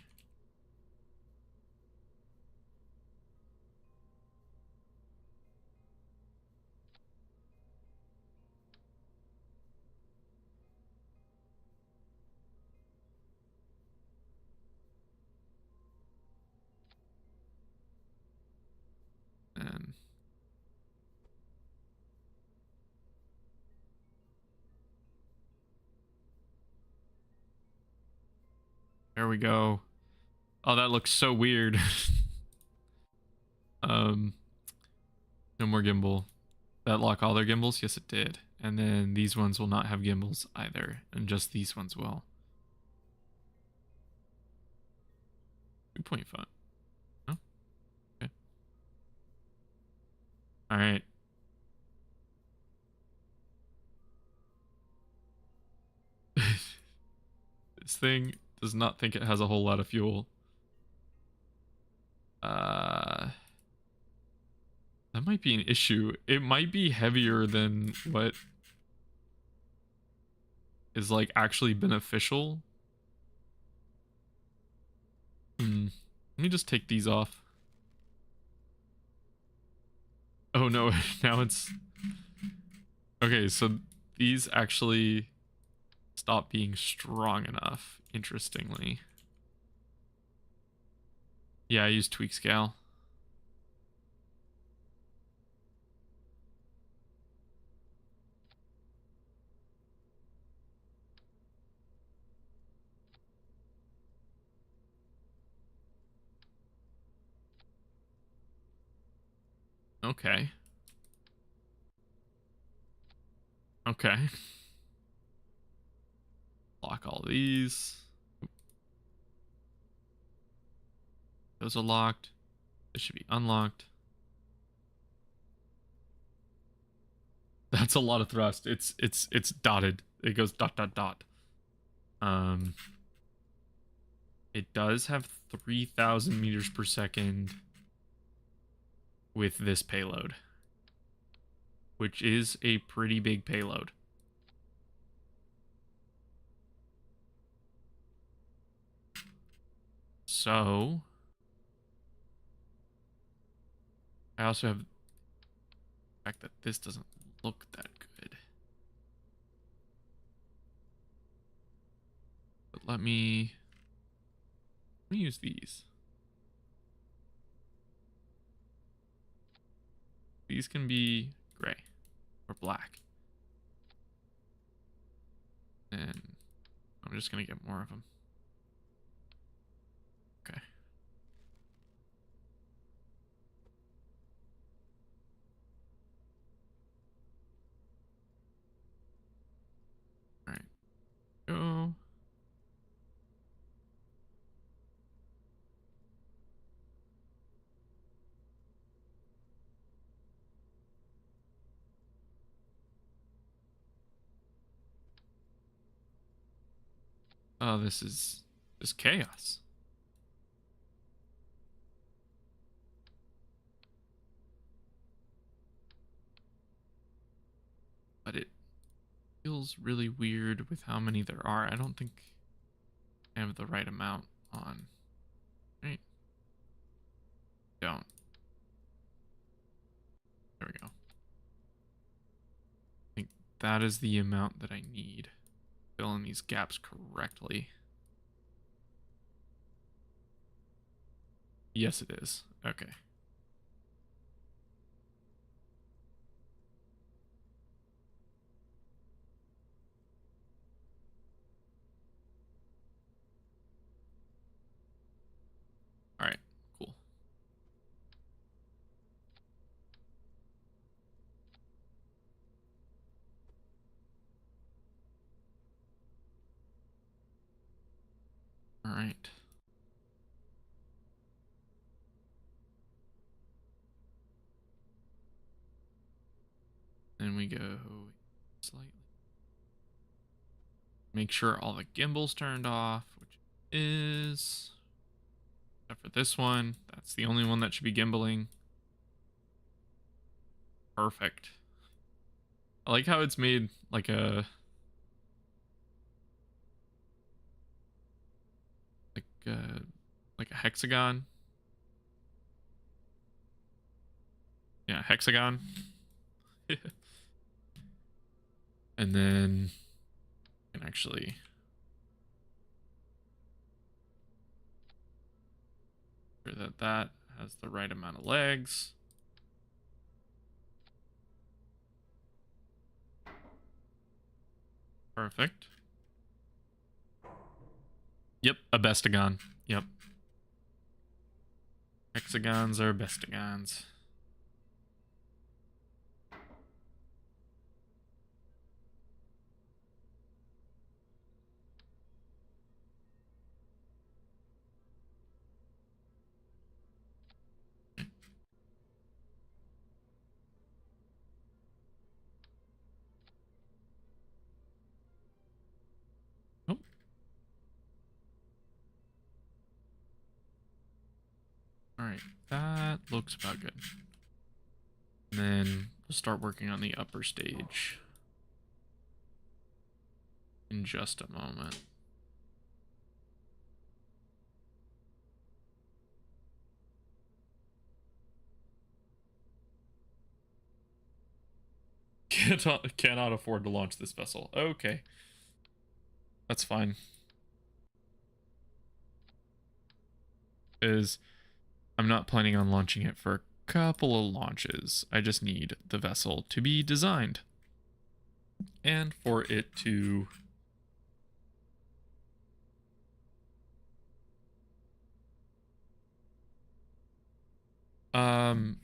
There we go. Oh, that looks so weird. No more gimbal. That lock all their gimbals? Yes, it did. And then these ones will not have gimbals either, and just these ones will. 2.5. Oh, okay. All right. This thing does not think it has a whole lot of fuel. That might be an issue. It might be heavier than what is like actually beneficial. Let me just take these off. Oh no, now it's... Okay, so these actually stop being strong enough, interestingly. Yeah, I use tweak scale. Okay. Okay. Lock all these. Those are locked. This should be unlocked. That's a lot of thrust. It's dotted. It goes dot dot dot. It does have 3,000 meters per second with this payload, which is a pretty big payload. So I also have the fact that this doesn't look that good. But let me use these. These can be gray or black. And I'm just going to get more of them. Okay. All right. Go. Oh, this is just chaos. But it feels really weird with how many there are. I don't think I have the right amount on. Right? Don't. There we go. I think that is the amount that I need. Fill in these gaps correctly. Yes, it is. Okay. All right. Cool. All right. Then we go slightly. Make sure all the gimbals turned off, which is, except for this one. That's the only one that should be gimbaling. Perfect. I like how it's made like a like a like a hexagon. Yeah, hexagon. And then you can actually sure that that has the right amount of legs. Perfect. Yep, a bestagon. Yep. Hexagons are bestagons. Oh. Alright, that looks about good. And then we'll start working on the upper stage in just a moment. Cannot afford to launch this vessel. Okay. That's fine. Is I'm not planning on launching it for a couple of launches. I just need the vessel to be designed. And for it to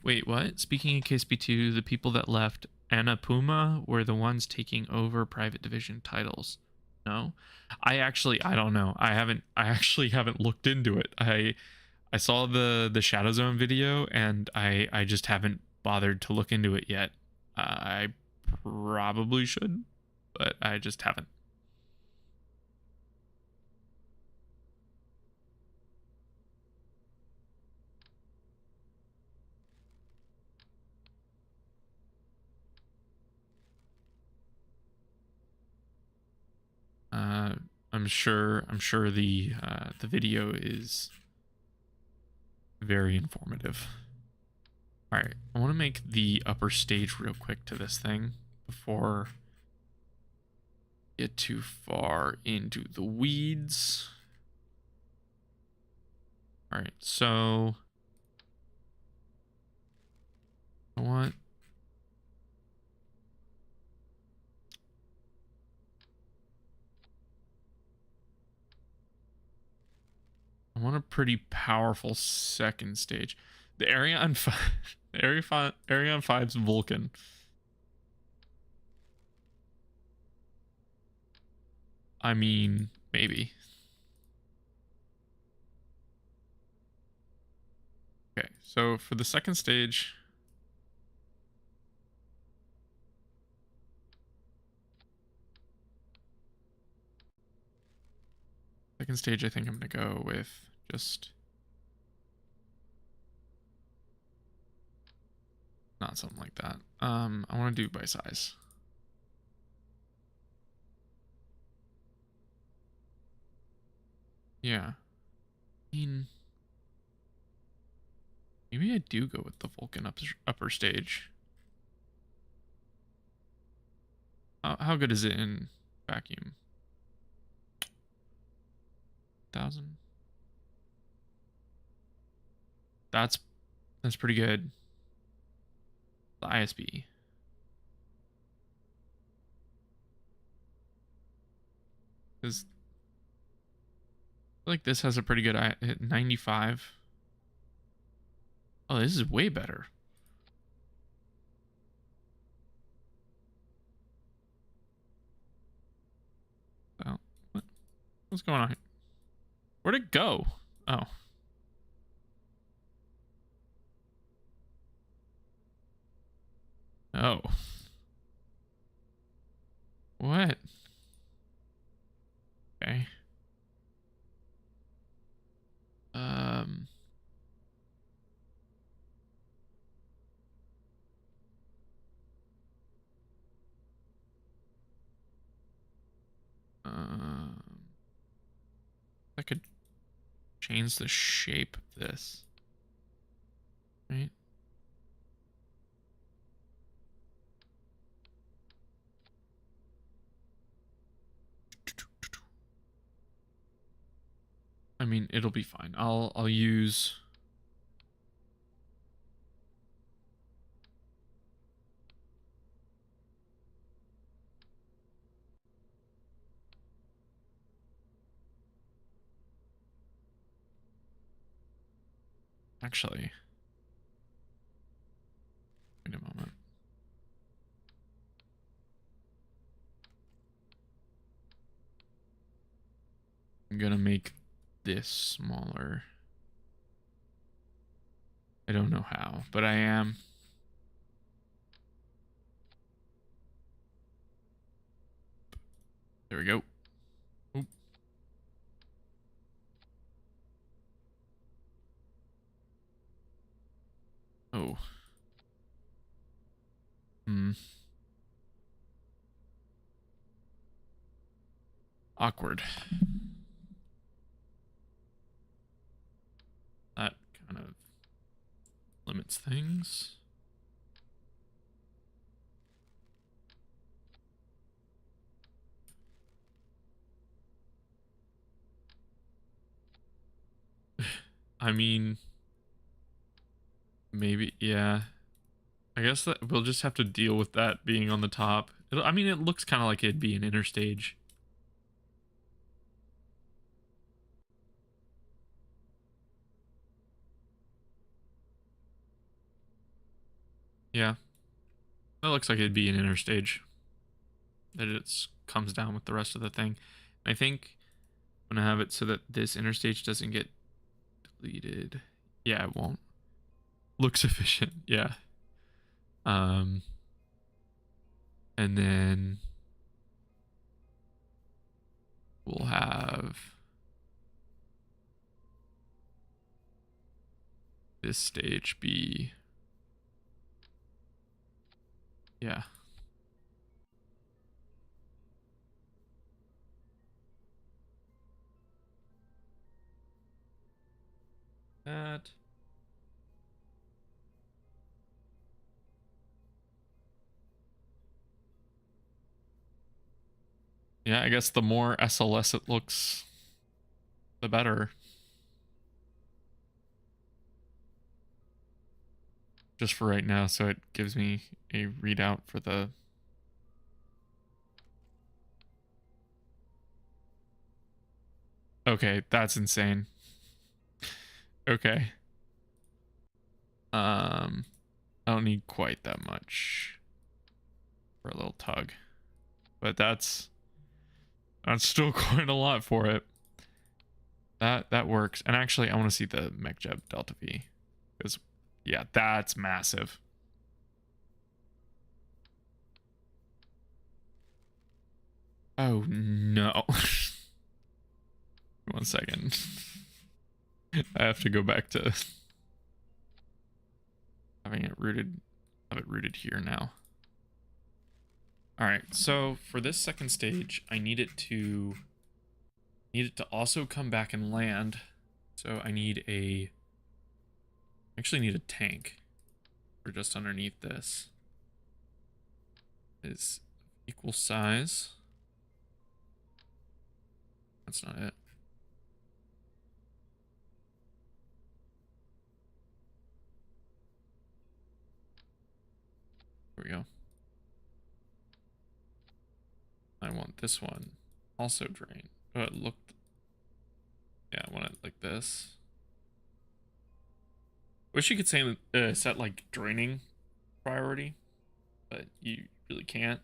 wait, what? Speaking of KSP2, the people that left Annapuma were the ones taking over private division titles. No? I don't know. I actually haven't looked into it. I saw the Shadow Zone video and I just haven't bothered to look into it yet. I probably should, but I just haven't. I'm sure the video is very informative. All right, I want to make the upper stage real quick to this thing before I get too far into the weeds. All right, so I want a pretty powerful second stage. The Arion 5, Arion 5's Vulcan. I mean, maybe. Okay, so for the second stage, I think I'm gonna go with just not something like that. I want to do by size. Yeah. I mean, maybe I do go with the Vulcan upper stage. How good is it in vacuum? 1,000. That's pretty good. The ISB. Because like this has a pretty good 95. Oh, this is way better. Oh, what's going on here? Where'd it go? Oh. Oh. What? Okay. Um. Um. I could change the shape of this. Right? I mean, it'll be fine. I'll use Actually, wait a moment. I'm gonna make this smaller. I don't know how, but I am. There we go. Oop. Oh. Hmm. Awkward. That kind of limits things. I mean, maybe, yeah. I guess that we'll just have to deal with that being on the top. I mean, it looks kind of like it'd be an interstage. Yeah, that looks like it'd be an interstage. That it comes down with the rest of the thing. I think I'm gonna have it so that this interstage doesn't get deleted. Yeah, it won't. Looks efficient. Yeah. Um, and then we'll have this stage be, yeah. That. Yeah, I guess the more SLS it looks, the better. Just for right now, so it gives me a readout for the... Okay, that's insane. Okay. I don't need quite that much for a little tug. But that's still quite a lot for it. That works. And actually, I want to see the MechJeb Delta V. Because, yeah, that's massive. Oh, no. 1 second. I have to go back to having it rooted. Have it rooted here now. All right, so for this second stage, I need it to also come back and land. So I actually need a tank for just underneath this. Is equal size. That's not it. There we go. I want this one also drain. Oh, it looked... Yeah, I want it like this. Wish you could say set like draining priority, but you really can't.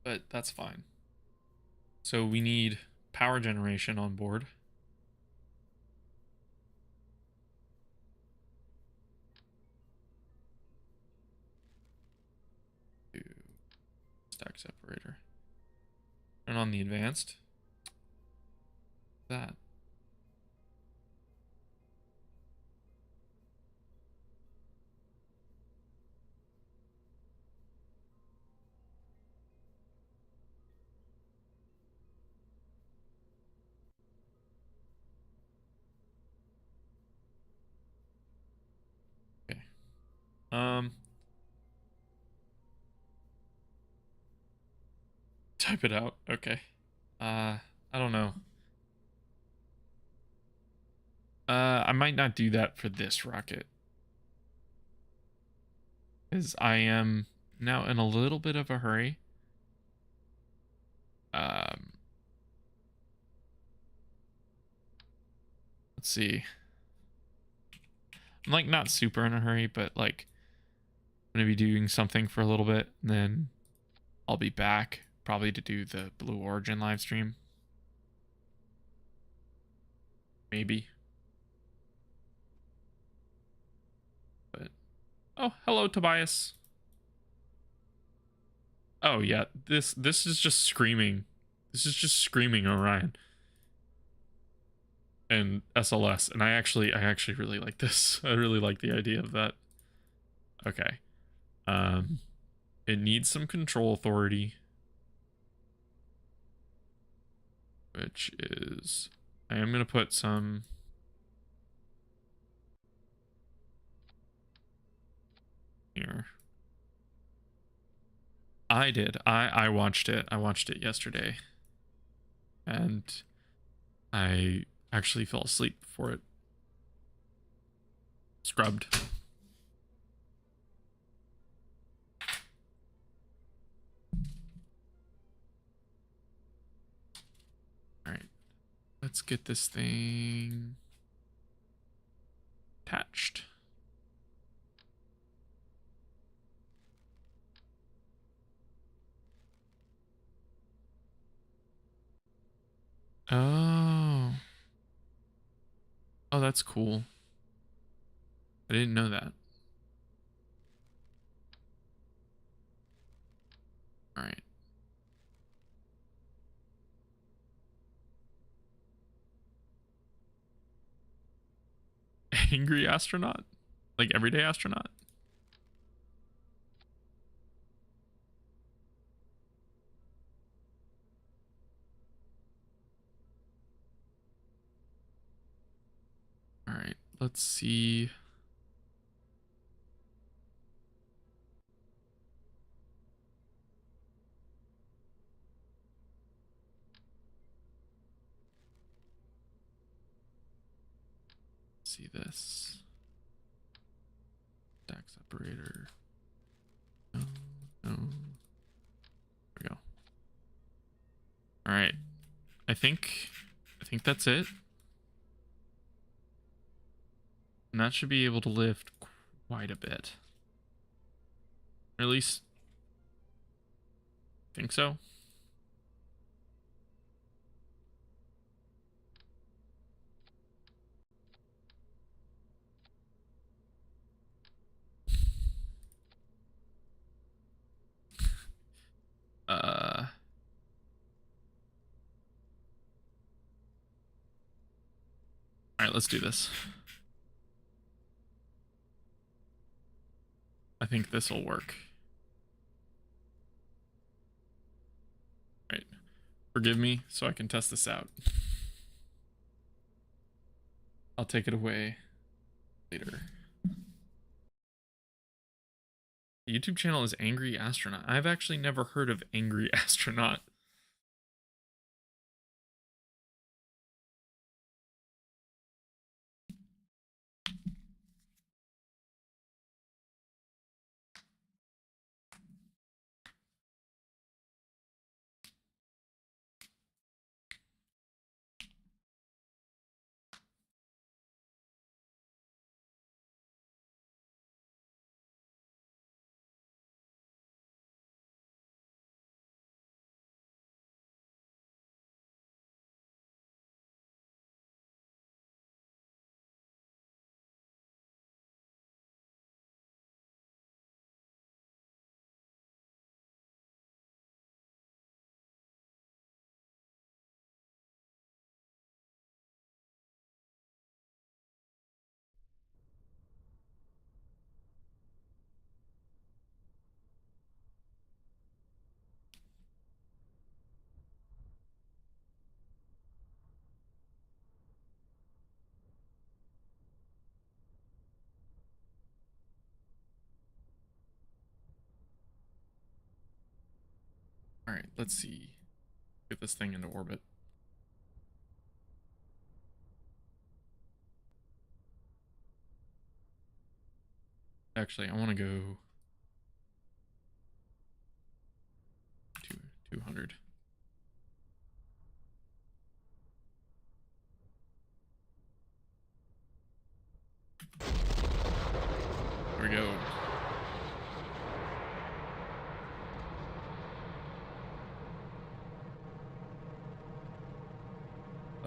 But that's fine. So we need power generation on board. Stack separator. Turn on the advanced. That. Okay. Type it out. Okay. I don't know. I might not do that for this rocket. Because I am now in a little bit of a hurry. Um, Let's see. I'm like not super in a hurry, but like I'm gonna be doing something for a little bit, and then I'll be back probably to do the Blue Origin live stream. Maybe. But oh, hello Tobias. Oh yeah, this is just screaming. This is just screaming Orion and SLS, and I actually really like this. I really like the idea of that. Okay. It needs some control authority, which is I am gonna put some here. I did. I watched it. I watched it yesterday, and I actually fell asleep before it scrubbed. All right, let's get this thing attached. Oh. Oh, that's cool. I didn't know that. All right. Angry astronaut? Like everyday astronaut? All right. Let's see. See this. Stack separator. No, no. There we go. All right. I think that's it. And that should be able to lift quite a bit. Or at least I think so. Uh all right, let's do this. I think this will work. All right. Forgive me so I can test this out. I'll take it away later. The YouTube channel is Angry Astronaut. I've actually never heard of Angry Astronaut. All right, let's see. Get this thing into orbit. Actually, I want to go 200.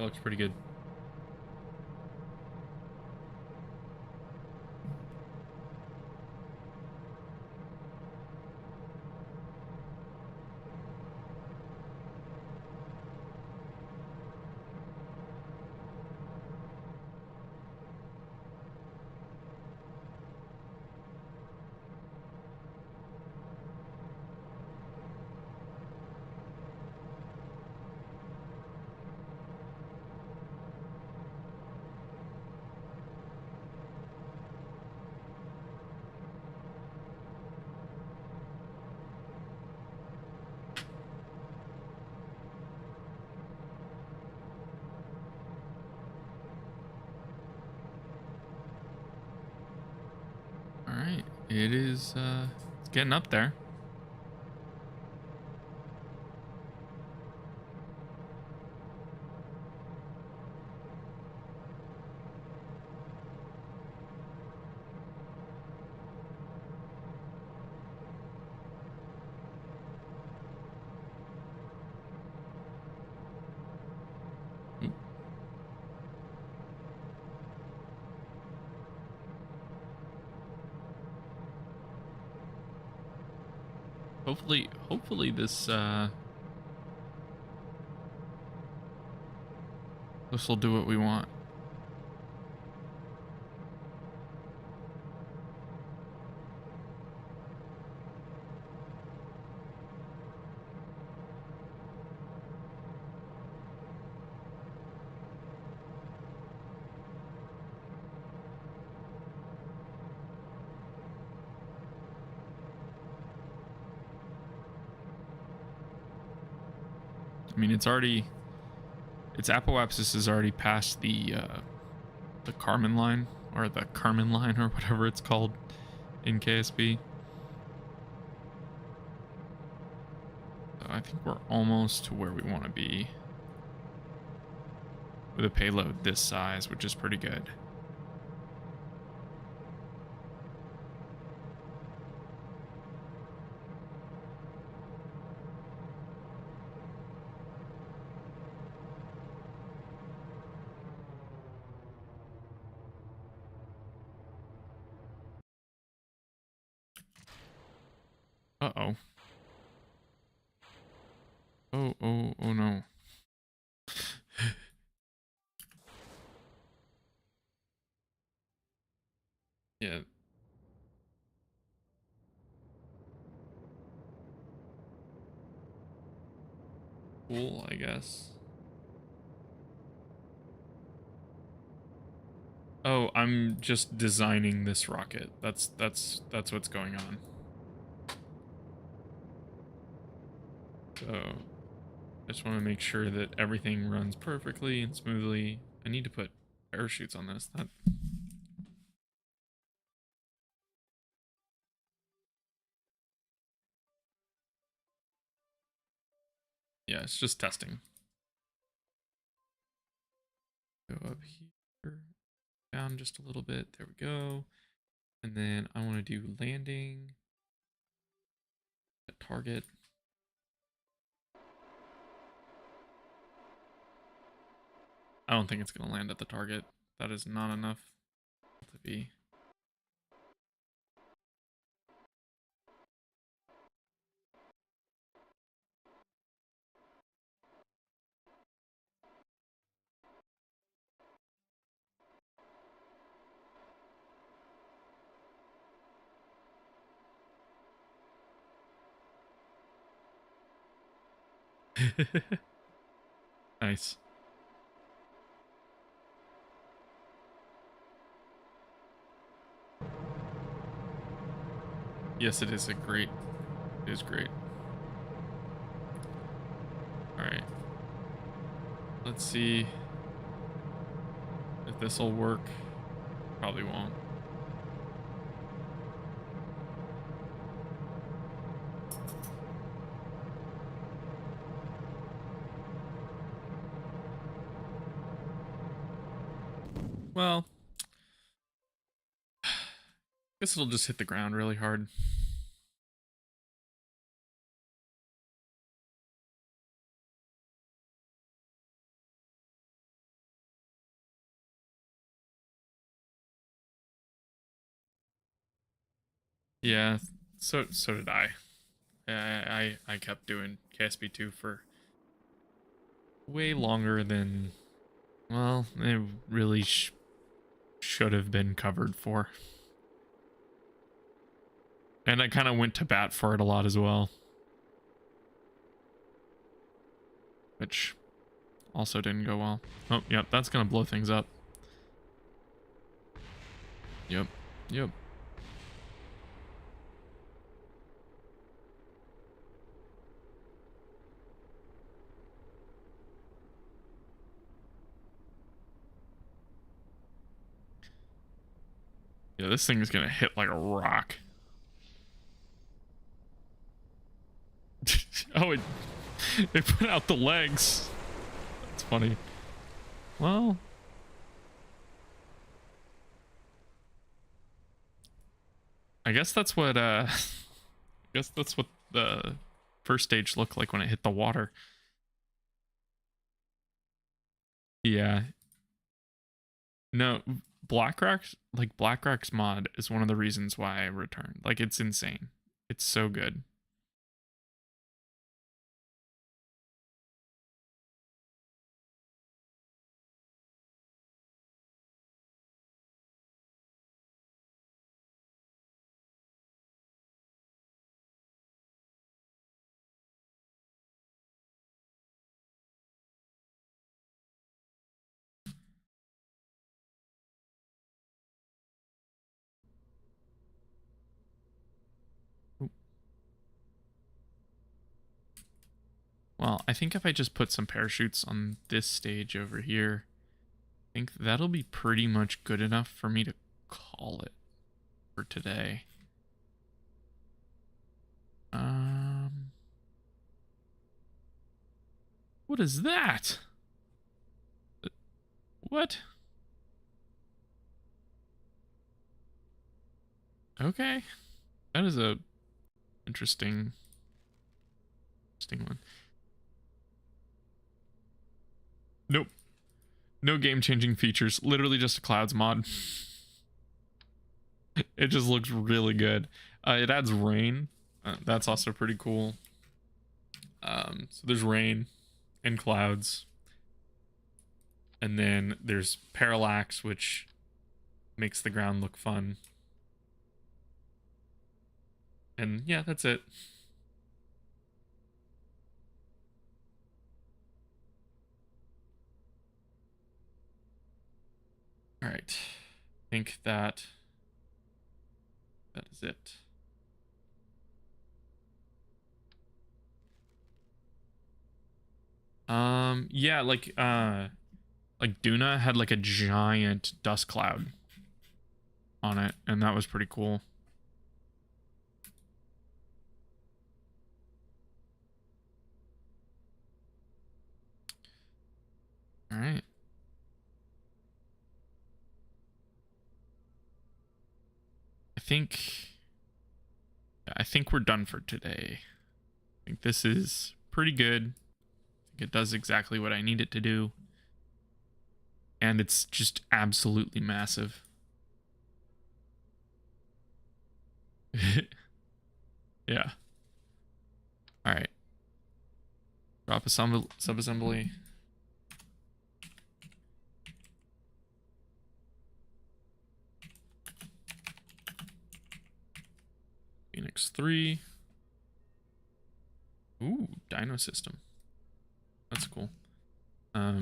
looks pretty good. All right, it is it's getting up there. Oop. Hopefully this will do what we want. I mean, its apoapsis is already past the Carmen line or the Carmen line or whatever it's called in KSP. So I think we're almost to where we want to be with a payload this size, which is pretty good. Uh-oh. Oh no. Yeah. Cool, I guess. Oh, I'm just designing this rocket. That's what's going on. So I just want to make sure that everything runs perfectly and smoothly. I need to put parachutes on this. That yeah, it's just testing. Go up here, down just a little bit. There we go. And then I want to do landing at target. I don't think it's going to land at the target. That is not enough to be. Nice. Yes, it is it is great. All right. Let's see if this will work. Probably won't. Well, guess it'll just hit the ground really hard. Yeah, so did I. I kept doing KSP 2 for way longer than, well, it really should have been covered for. And I kind of went to bat for it a lot as well, which also didn't go well. Oh, yep, that's gonna blow things up. Yep, yep. Yeah, this thing is gonna hit like a rock. Oh, it put out the legs. That's funny. Well, I guess that's what I guess that's what the first stage looked like when it hit the water. Yeah. No, Blackrock's mod is one of the reasons why I returned. Like, it's insane. It's so good. Oop. Well, I think if I just put some parachutes on this stage over here, I think that'll be pretty much good enough for me to call it for today. What is that? What? Okay. That is a interesting one. Nope. No game-changing features. Literally just a clouds mod. It just looks really good. It adds rain. That's also pretty cool. So there's rain and clouds. And then there's parallax, which makes the ground look fun. And yeah, that's it. All right. I think that is it. Yeah, like Duna had like a giant dust cloud on it, and that was pretty cool. All right. I think we're done for today. I think this is pretty good. I think it does exactly what I need it to do. And it's just absolutely massive. Yeah. All right. Drop a subassembly. Phoenix 3. Ooh, Dino system. That's cool. All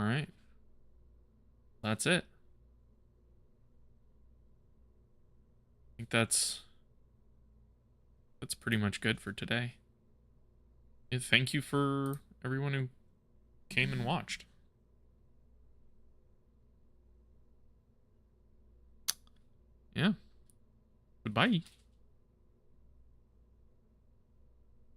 right. That's it. I think that's pretty much good for today. Yeah, thank you for everyone who came and watched. Yeah. Goodbye.